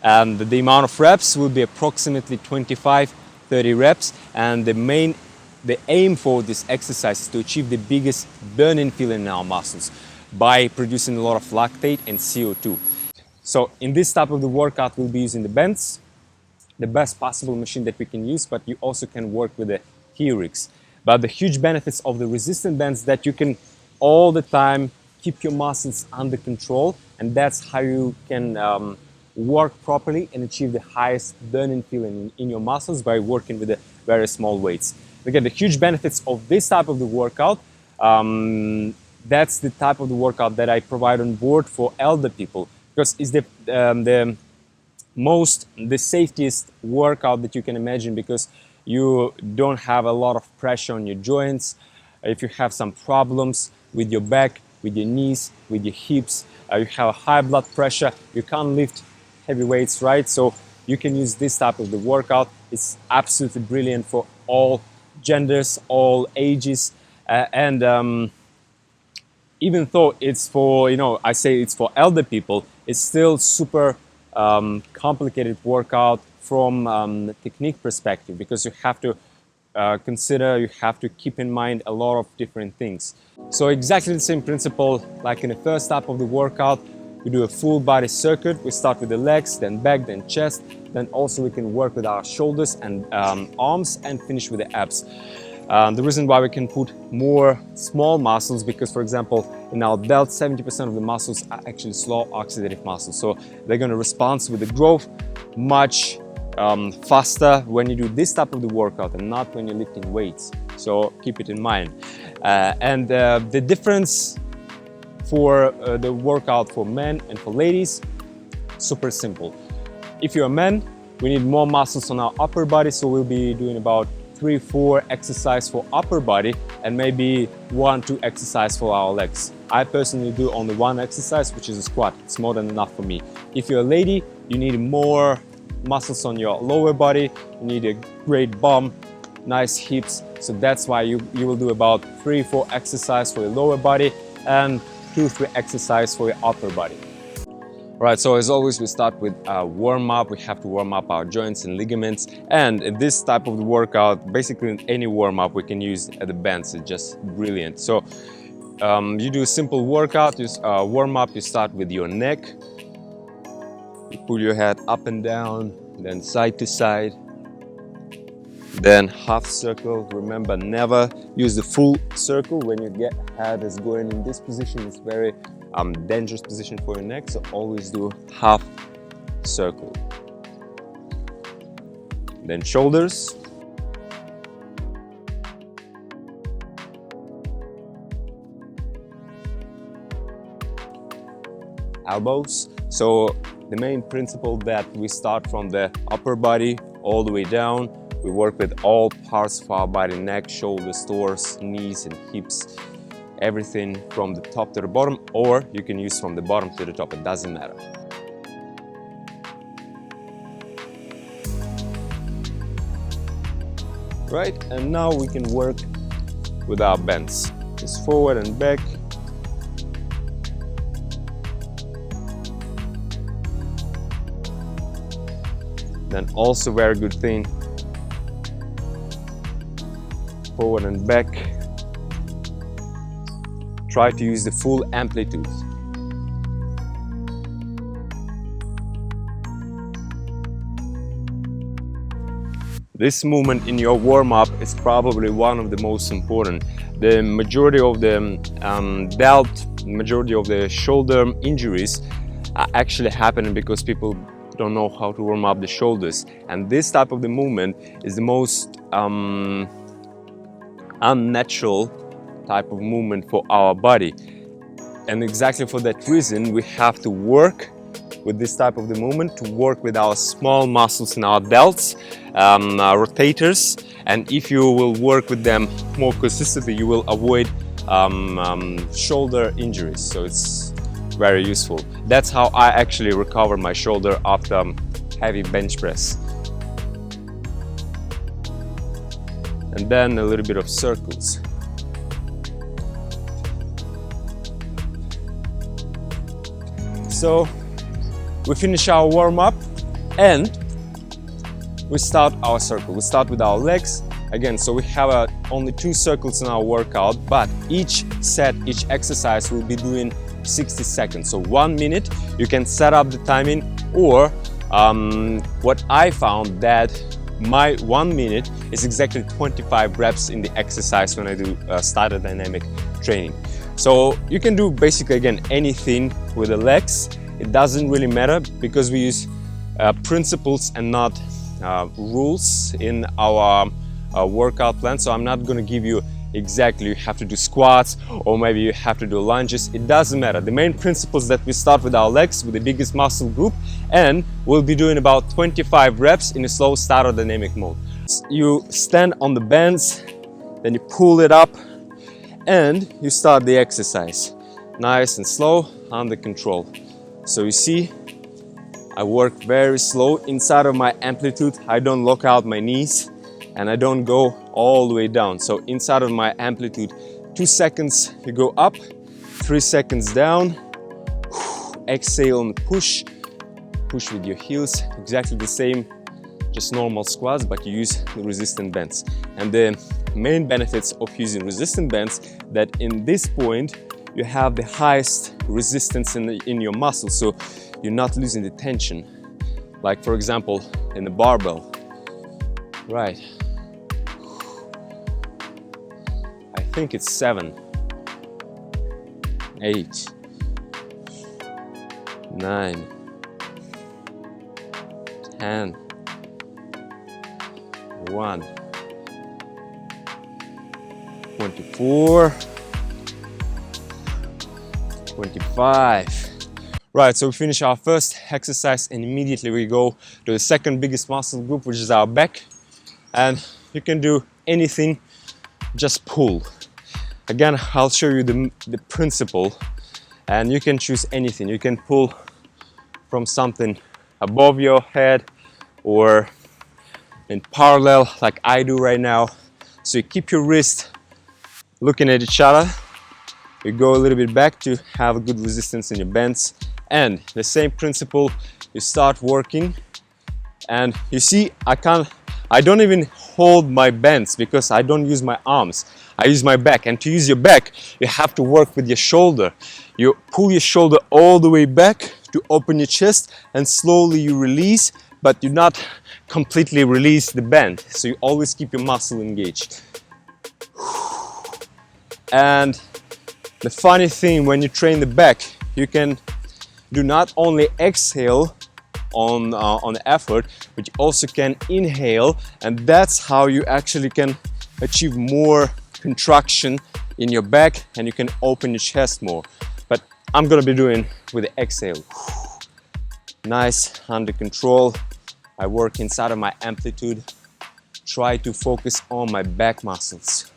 And the amount of reps will be approximately 25-30 reps. And the aim for this exercise is to achieve the biggest burning feeling in our muscles by producing a lot of lactate and CO2. So in this type of the workout, we'll be using the bands, the best possible machine that we can use, but you also can work with the HIIT. But the huge benefits of the resistant bands that you can all the time keep your muscles under control, and that's how you can work properly and achieve the highest burning feeling in your muscles by working with the very small weights. Again, the huge benefits of this type of the workout, that's the type of the workout that I provide on board for elder people, because it's the safest workout that you can imagine, because you don't have a lot of pressure on your joints. If you have some problems with your back, with your knees, with your hips, you have a high blood pressure, you can't lift heavy weights, right? So you can use this type of the workout. It's absolutely brilliant for all genders, all ages, and even though it's for, I say it's for elder people, it's still super complicated workout from the technique perspective, because you have to you have to keep in mind a lot of different things. So exactly the same principle like in the first step of the workout. We do a full body circuit. We start with the legs, then back, then chest. Then also we can work with our shoulders and arms, and finish with the abs. The reason why we can put more small muscles, because for example in our delts 70% of the muscles are actually slow oxidative muscles, so they're going to respond with the growth much faster when you do this type of the workout and not when you're lifting weights. So keep it in mind. And the difference for the workout for men and for ladies, super simple. If you're a man, we need more muscles on our upper body, so we'll be doing about 3-4 exercises for upper body and maybe 1-2 exercises for our legs. I personally do only 1 exercise, which is a squat. It's more than enough for me. If you're a lady, you need more muscles on your lower body, you need a great bum, nice hips, so that's why you will do about 3-4 exercises for your lower body and 2-3 exercises for your upper body. Right, so as always we start with a warm-up. We have to warm up our joints and ligaments, and in this type of workout, basically in any warm-up we can use the bands. It's just brilliant. So you do a simple workout, you warm-up, you start with your neck. You pull your head up and down, then side to side, then half circle. Remember, never use the full circle. When your head is going in this position, it's very dangerous position for your neck, so always do half circle. Then shoulders, elbows. So the main principle that we start from the upper body all the way down. We work with all parts of our body: neck, shoulders, torso, knees and hips, everything from the top to the bottom, or you can use from the bottom to the top, it doesn't matter. Right, and now we can work with our bends. Just forward and back. Then also very good thing, forward and back. Try to use the full amplitude. This movement in your warm-up is probably one of the most important. The majority of the majority of the shoulder injuries are actually happening because people don't know how to warm up the shoulders. And this type of the movement is the most unnatural type of movement for our body. And exactly for that reason, we have to work with this type of the movement, to work with our small muscles in our delts, our rotators, and if you will work with them more consistently, you will avoid shoulder injuries. So it's very useful. That's how I actually recover my shoulder after heavy bench press. And then a little bit of circles. So we finish our warm-up and we start our circle. We start with our legs again. So we have only 2 circles in our workout, but each set, each exercise will be doing 60 seconds. So 1 minute. You can set up the timing, or what I found that my 1 minute is exactly 25 reps in the exercise when I do Statodynamic training. So you can do basically again anything with the legs. It doesn't really matter because we use principles and not rules in our workout plan. So I'm not going to give you exactly you have to do squats or maybe you have to do lunges. It doesn't matter. The main principle is that we start with our legs, with the biggest muscle group, and we'll be doing about 25 reps in a slow Statodynamic mode. You stand on the bands, then you pull it up and you start the exercise. Nice and slow, under control. So you see, I work very slow inside of my amplitude. I don't lock out my knees and I don't go all the way down. So inside of my amplitude, 2 seconds you go up, 3 seconds down, exhale and push with your heels, exactly the same, just normal squats, but you use the resistant bands. And the main benefits of using resistant bands, that in this point you have the highest resistance in your muscles, so you're not losing the tension. Like for example, in the barbell, right? I think it's 7, 8, 9, 10, 1, 24, 25. Right, so we finish our first exercise and immediately we go to the second biggest muscle group, which is our back. And you can do anything, just pull. Again, I'll show you the principle, and you can choose anything. You can pull from something above your head or in parallel like I do right now. So you keep your wrist looking at each other. You go a little bit back to have a good resistance in your bends. And the same principle, you start working and you see I don't even hold my bends because I don't use my arms. I use my back, and to use your back you have to work with your shoulder. You pull your shoulder all the way back to open your chest and slowly you release, but you not completely release the bend. So you always keep your muscle engaged. And the funny thing, when you train the back, you can do not only exhale on effort, but you also can inhale, and that's how you actually can achieve more contraction in your back and you can open your chest more. But I'm gonna be doing with the exhale. Nice, under control. I work inside of my amplitude. Try to focus on my back muscles.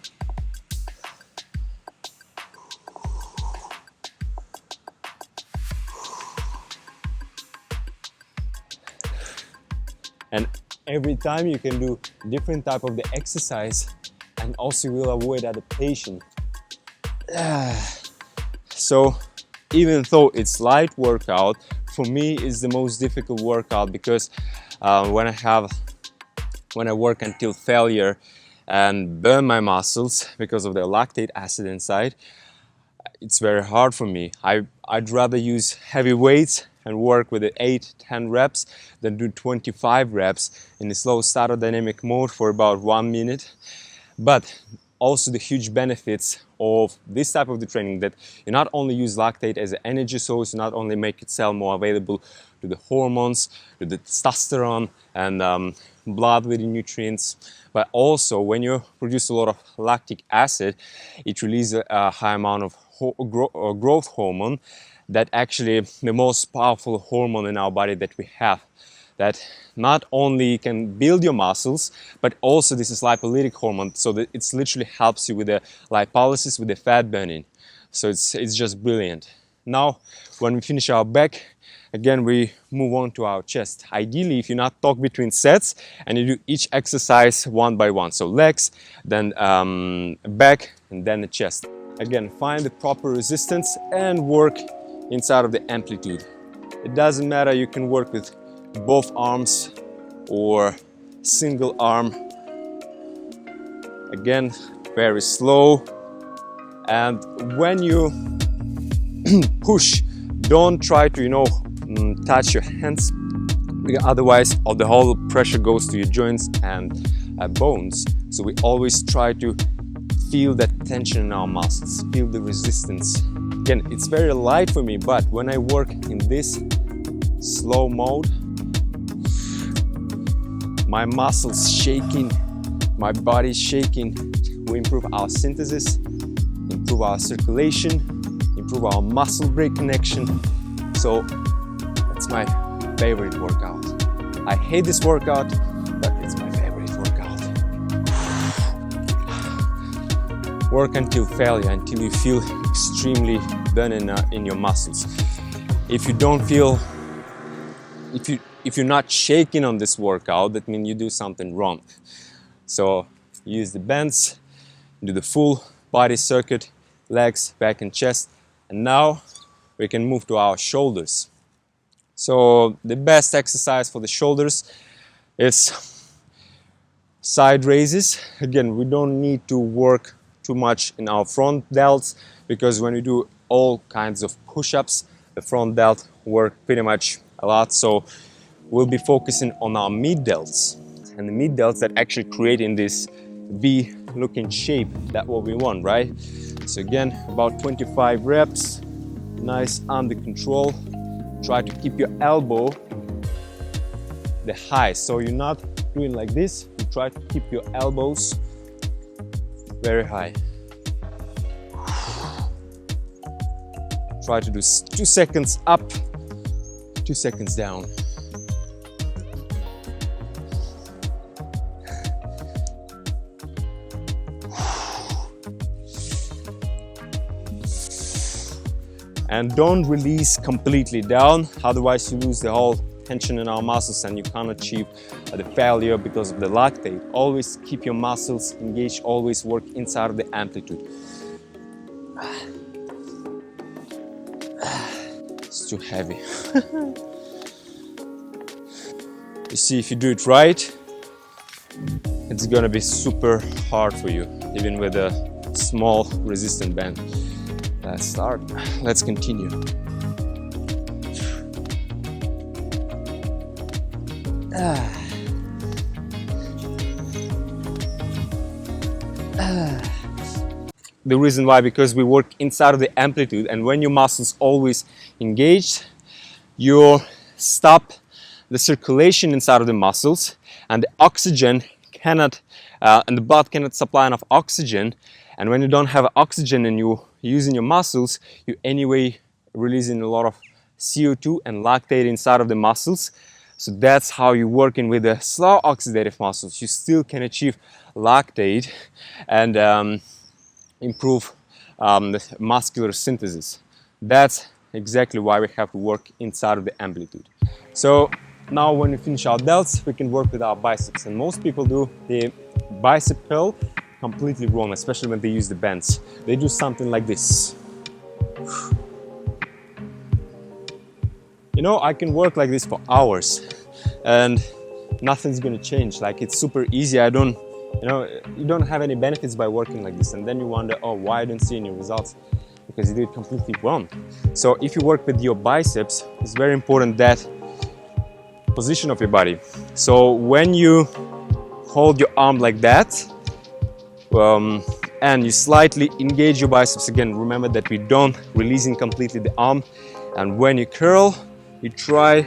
And every time you can do different type of the exercise, and also will avoid adaptation. So even though it's light workout, for me it's the most difficult workout because when I work until failure and burn my muscles because of the lactate acid inside, it's very hard for me. I'd rather use heavy weights and work with the 8-10 reps than do 25 reps in the slow Statodynamic mode for about 1 minute. But also the huge benefits of this type of the training, that you not only use lactate as an energy source, you not only make itself more available to the hormones, to the testosterone and blood with the nutrients, but also when you produce a lot of lactic acid, it releases a high amount of growth hormone, that actually the most powerful hormone in our body that we have, that not only can build your muscles, but also this is lipolytic hormone, so that it literally helps you with the lipolysis, with the fat burning. So it's just brilliant. Now, when we finish our back, again, we move on to our chest. Ideally, if you not talk between sets and you do each exercise one by one. So legs, then back, and then the chest. Again, find the proper resistance and work inside of the amplitude. It doesn't matter, you can work with both arms or single arm. Again, very slow. And when you push, don't try to, touch your hands, because otherwise all the whole pressure goes to your joints and bones. So we always try to feel that tension in our muscles, feel the resistance. Again, it's very light for me, but when I work in this slow mode, my muscles shaking, my body shaking. We improve our synthesis, improve our circulation, improve our muscle brain connection. So that's my favorite workout. I hate this workout, but it's my favorite workout. Work until failure, until you feel extremely done in your muscles. If you don't feel, if you're not shaking on this workout, that means you do something wrong. So use the bands, do the full body circuit, legs, back and chest. And now we can move to our shoulders. So the best exercise for the shoulders is side raises. Again, we don't need to work too much in our front delts, because when we do all kinds of push-ups, the front delt work pretty much a lot. So we'll be focusing on our mid delts, and the mid delts that actually create in this V looking shape. That's what we want, right? So again, about 25 reps, nice under control. Try to keep your elbow the high, so you're not doing like this. You try to keep your elbows very high. Try to do 2 seconds up, 2 seconds down. And don't release completely down, otherwise you lose the whole tension in our muscles and you can't achieve the failure because of the lactate. Always keep your muscles engaged, always work inside of the amplitude. It's too heavy. You see, if you do it right, it's gonna be super hard for you, even with a small resistant band. Let's start. Let's continue. The reason why, because we work inside of the amplitude, and when your muscles always engaged, you stop the circulation inside of the muscles, and the oxygen cannot, and the blood cannot supply enough oxygen. And when you don't have oxygen and you using your muscles, you anyway releasing a lot of CO2 and lactate inside of the muscles. So that's how you're working with the slow oxidative muscles. You still can achieve lactate and improve the muscular synthesis. That's exactly why we have to work inside of the amplitude. So now when we finish our delts, we can work with our biceps. And most people do the bicep curl completely wrong, especially when they use the bands. They do something like this. You know, I can work like this for hours and nothing's gonna change. Like, it's super easy. You don't have any benefits by working like this. And then you wonder, oh, why I don't see any results? Because you do it completely wrong. So if you work with your biceps, it's very important that position of your body. So when you hold your arm like that, and you slightly engage your biceps, again, remember that we don't releasing completely the arm. And when you curl, you try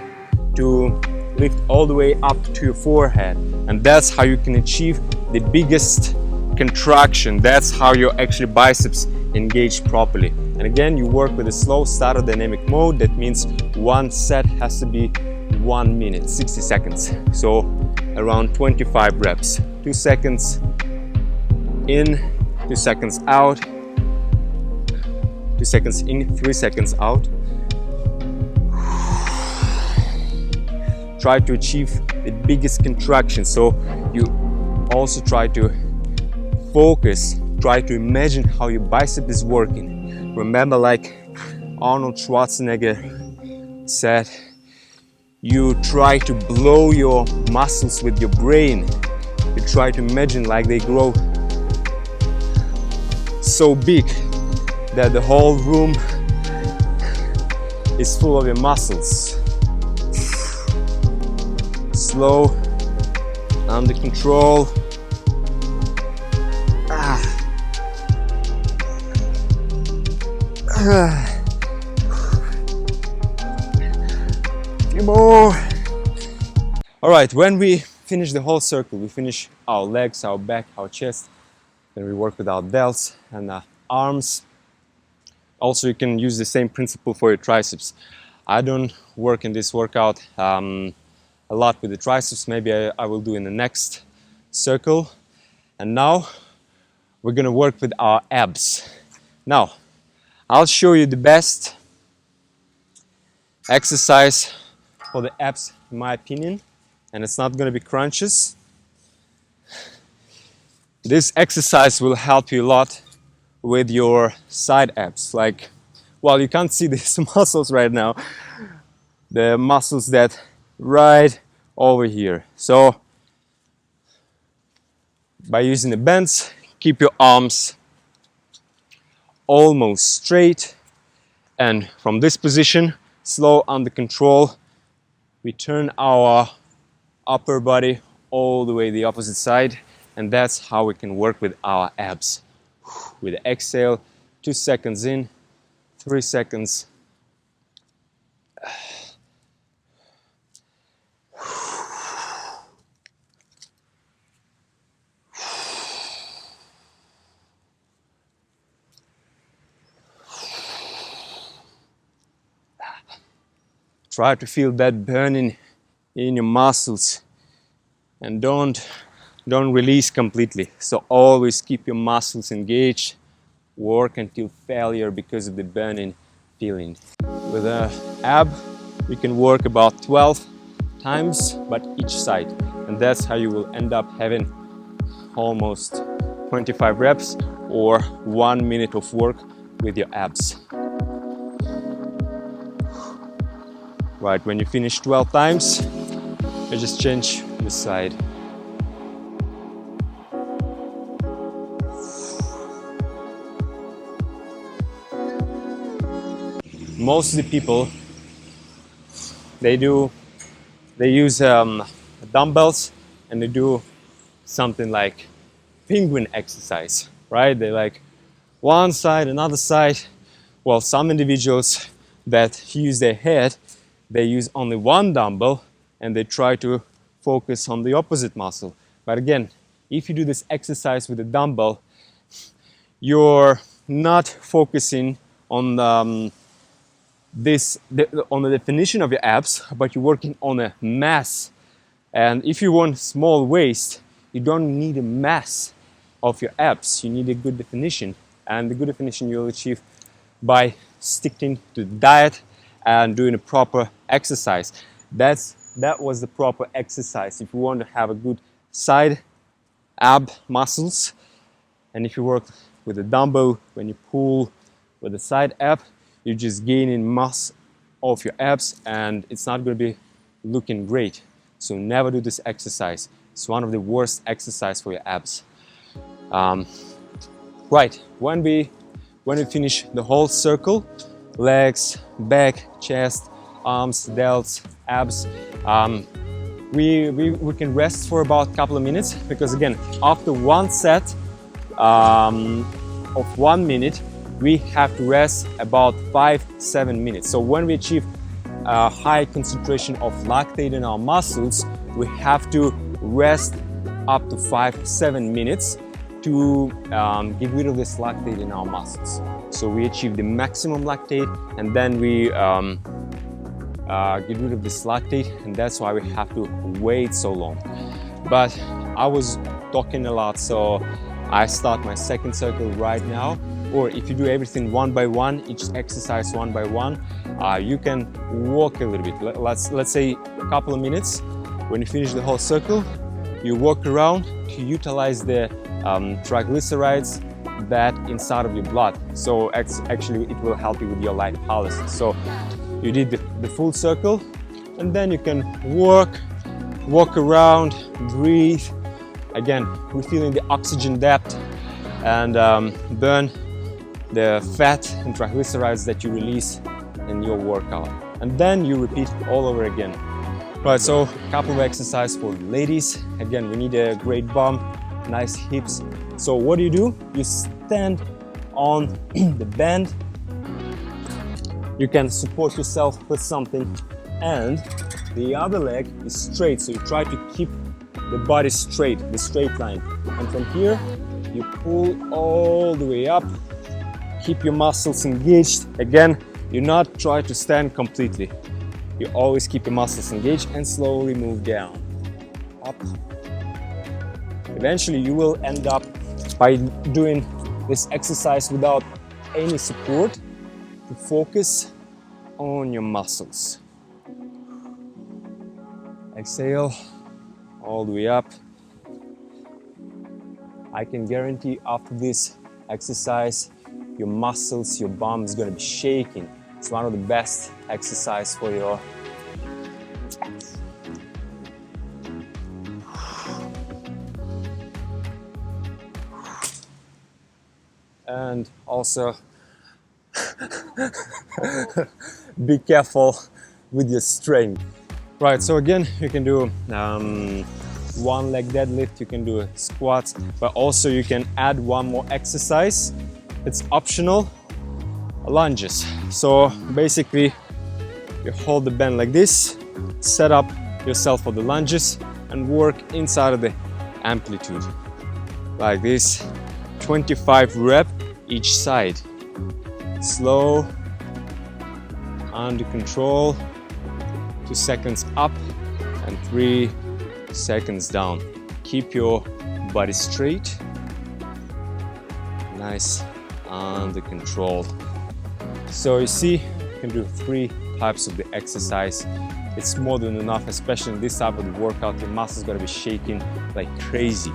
to lift all the way up to your forehead, and that's how you can achieve the biggest contraction. That's how your actually biceps engage properly. And again, you work with a slow statodynamic mode. That means one set has to be 1 minute, 60 seconds. So around 25 reps, 2 seconds in, 2 seconds out, 2 2 seconds in, 3 seconds out. Try to achieve the biggest contraction, so you also try to focus, try to imagine how your bicep is working. Remember, like Arnold Schwarzenegger said, you try to blow your muscles with your brain. You try to imagine like they grow so big that the whole room is full of your muscles. Slow, under control. Few more. All right, when we finish the whole circle, we finish our legs, our back, our chest, then we work with our delts and arms. Also, you can use the same principle for your triceps. I don't work in this workout a lot with the triceps. Maybe I will do in the next circle. And now we're gonna work with our abs. Now, I'll show you the best exercise for the abs, in my opinion, and it's not gonna be crunches. This exercise will help you a lot with your side abs. Like, well, you can't see these muscles right now. The muscles that right over here. So by using the bends, keep your arms almost straight, and from this position, slow, under control, we turn our upper body all the way the opposite side, and that's how we can work with our abs. With the exhale, 2 seconds in, 3 seconds. Try to feel that burning in your muscles, and don't release completely. So always keep your muscles engaged. Work until failure because of the burning feeling. With an ab, you can work about 12 times, but each side, and that's how you will end up having almost 25 reps or 1 minute of work with your abs. Right, when you finish 12 times, you just change the side. Most of the people, they use dumbbells, and they do something like penguin exercise, right? They like one side, another side. Well, some individuals that use their head, they use only one dumbbell and they try to focus on the opposite muscle. But again, if you do this exercise with a dumbbell, you're not focusing on the definition of your abs, but you're working on a mass. And if you want small waist, you don't need a mass of your abs. You need a good definition, and the good definition you'll achieve by sticking to the diet and doing a proper exercise. That was the proper exercise if you want to have a good side ab muscles. And if you work with a dumbbell, when you pull with the side ab, you're just gaining mass of your abs, and it's not going to be looking great. So never do this exercise. It's one of the worst exercises for your abs. Right, when we finish the whole circle, legs, back, chest, arms, delts, abs, we can rest for about a couple of minutes, because again, after one set of 1 minute, we have to rest about 5-7 minutes. So when we achieve a high concentration of lactate in our muscles, we have to rest up to 5-7 minutes to get rid of this lactate in our muscles. So we achieve the maximum lactate, and then we get rid of this lactate, and that's why we have to wait so long. But I was talking a lot, so I start my second circle right now. or if you do everything one by one, each exercise one by one, you can walk a little bit. Let's say a couple of minutes. When you finish the whole circle, you walk around to utilize the triglycerides that inside of your blood. So actually it will help you with your lipolysis. So you did the full circle, and then you can walk around, breathe, again refilling the oxygen depth, and burn the fat and triglycerides that you release in your workout. And then you repeat all over again. Right, so a couple of exercises for ladies. Again, we need a great bum, nice hips. So what do? You stand on the bend. You can support yourself with something, and the other leg is straight. So you try to keep the body straight, the straight line. And from here, you pull all the way up. Keep your muscles engaged. Again, do not try to stand completely. You always keep your muscles engaged and slowly move down, up. Eventually you will end up by doing this exercise without any support to focus on your muscles. Exhale all the way up. I can guarantee after this exercise, your muscles, your bum is going to be shaking. It's one of the best exercises for your and also be careful with your strength. Right, so again you can do one leg deadlift, you can do squats, but also you can add one more exercise. It's optional. Lunges. So basically you hold the band like this, set up yourself for the lunges, and work inside of the amplitude like this. 25 reps each side. Slow, under control. 2 seconds up and 3 seconds down. Keep your body straight, nice, under control. So you see, you can do 3 types of the exercise. It's more than enough, especially in this type of the workout. Your muscles gotta be shaking like crazy.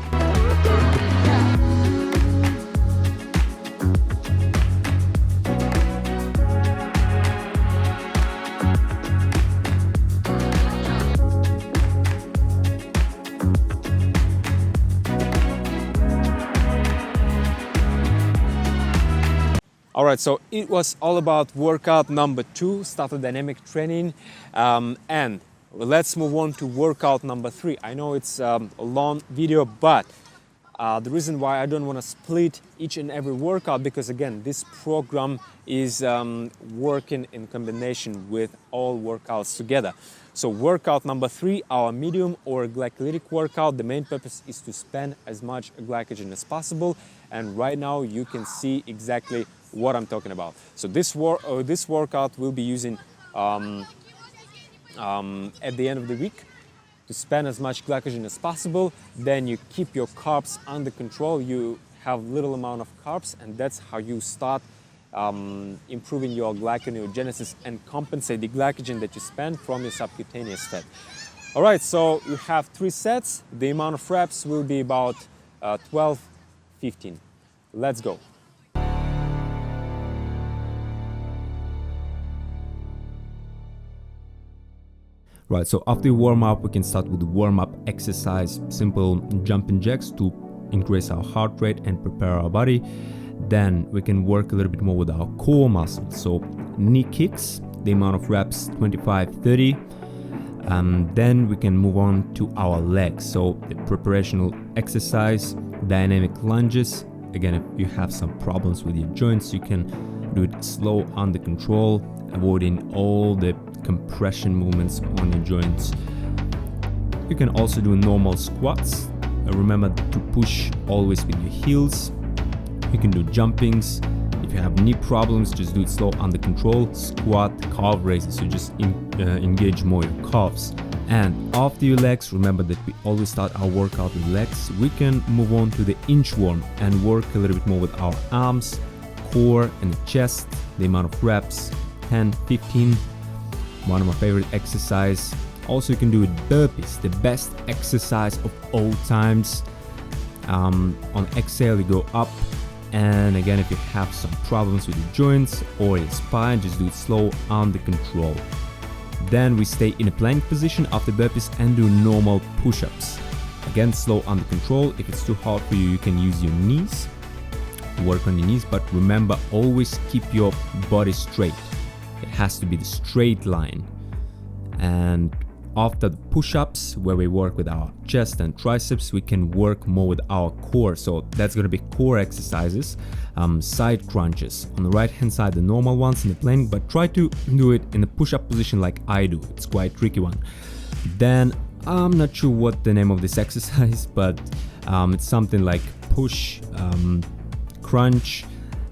Alright, so it was all about workout number 2, Statodynamic training, and let's move on to workout number 3. I know it's a long video, but the reason why I don't want to split each and every workout, because again, this program is working in combination with all workouts together. So workout number 3, our medium or glycolytic workout, the main purpose is to spend as much glycogen as possible. And right now you can see exactly what I'm talking about. So this workout will be using at the end of the week to spend as much glycogen as possible. Then you keep your carbs under control. You have little amount of carbs, and that's how you start improving your glyconeogenesis and compensate the glycogen that you spend from your subcutaneous fat. All right, so you have 3 sets. The amount of reps will be about 12, 15. Let's go. Right, so after warm up, we can start with the warm up exercise, simple jumping jacks to increase our heart rate and prepare our body. Then we can work a little bit more with our core muscles. So knee kicks, the amount of reps 25, 30. Then we can move on to our legs. So the preparational exercise, dynamic lunges. Again, if you have some problems with your joints, you can do it slow, under control, avoiding all the compression movements on your joints. You can also do normal squats. Remember to push always with your heels. You can do jumpings. If you have knee problems, just do it slow, under control. Squat, calf raises, so just engage more your calves. And after your legs, remember that we always start our workout with legs. We can move on to the inchworm and work a little bit more with our arms, core and the chest, the amount of reps, 10, 15, one of my favorite exercise. Also you can do it burpees, the best exercise of all times. On exhale you go up, and again if you have some problems with your joints or your spine, just do it slow, under control. Then we stay in a plank position after burpees and do normal push-ups. Again, slow, under control. If it's too hard for you, you can use your knees, work on your knees, but remember, always keep your body straight. It has to be the straight line. And after the push-ups, where we work with our chest and triceps, we can work more with our core. So that's going to be core exercises, side crunches. On the right hand side, the normal ones in the plank, but try to do it in a push-up position like I do. It's quite tricky one. Then I'm not sure what the name of this exercise, but it's something like push, crunch.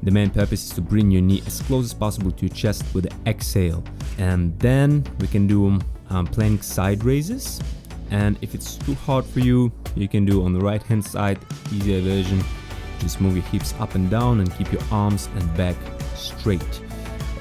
The main purpose is to bring your knee as close as possible to your chest with the exhale. And then we can do plank side raises, and if it's too hard for you, you can do on the right hand side, easier version, just move your hips up and down and keep your arms and back straight.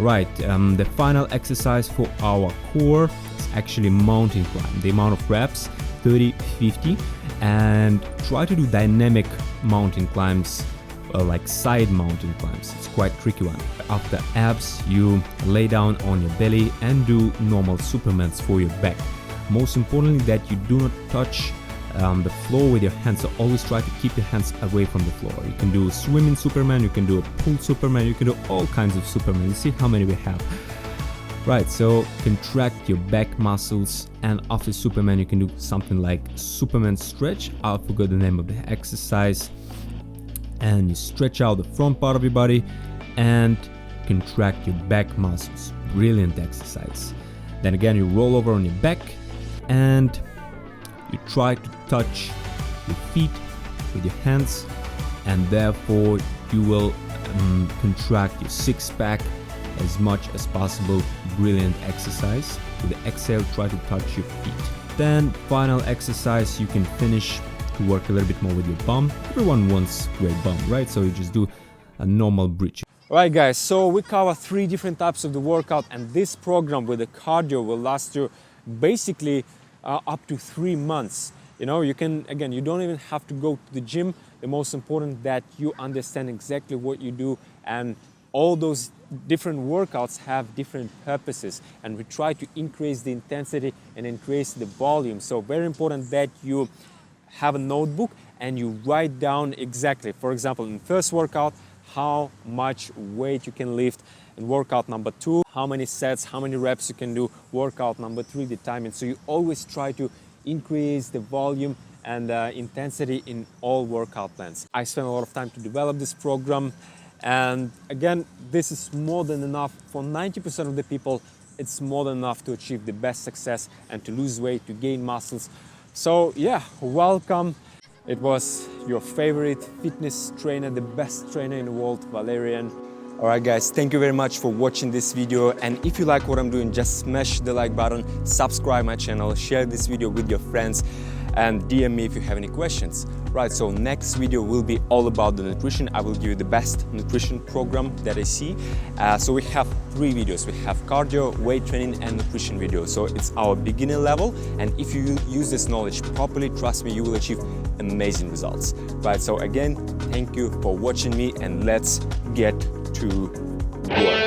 Right, the final exercise for our core is actually mountain climb. The amount of reps, 30, 50, and try to do dynamic mountain climbs, like side mountain climbs. It's quite tricky one. After abs, you lay down on your belly and do normal Supermans for your back. Most importantly, that you do not touch the floor with your hands, so always try to keep your hands away from the floor. You can do swimming Superman, you can do a pull Superman, you can do all kinds of Superman. You see how many we have. Right, so contract your back muscles, and after Superman you can do something like Superman stretch. I forgot the name of the exercise. And you stretch out the front part of your body and contract your back muscles. Brilliant exercise. Then again, you roll over on your back and you try to touch your feet with your hands, and therefore you will contract your six-pack as much as possible. Brilliant exercise. With the exhale, try to touch your feet. Then final exercise, you can finish to work a little bit more with your bum. Everyone wants great bum, right? So you just do a normal bridge. Alright guys, so we cover 3 different types of the workout, and this program with the cardio will last you basically up to 3 months. You know, you can, again, you don't even have to go to the gym. The most important that you understand exactly what you do, and all those different workouts have different purposes, and we try to increase the intensity and increase the volume. So very important that you have a notebook and you write down exactly, for example, in first workout, how much weight you can lift. In workout number 2, how many sets, how many reps you can do. Workout number 3, the timing. So you always try to increase the volume and intensity in all workout plans. I spent a lot of time to develop this program, and again, this is more than enough for 90% of the people. It's more than enough to achieve the best success and to lose weight, to gain muscles. So yeah, welcome. It was your favorite fitness trainer, the best trainer in the world, Valerian. Alright guys, thank you very much for watching this video, and if you like what I'm doing, just smash the like button, subscribe my channel, share this video with your friends, and DM me if you have any questions. Right, so next video will be all about the nutrition. I will give you the best nutrition program that I see. So we have 3 videos. We have cardio, weight training, and nutrition video. So it's our beginner level, and if you use this knowledge properly, trust me, you will achieve amazing results. Right, so again, thank you for watching me, and let's get to work.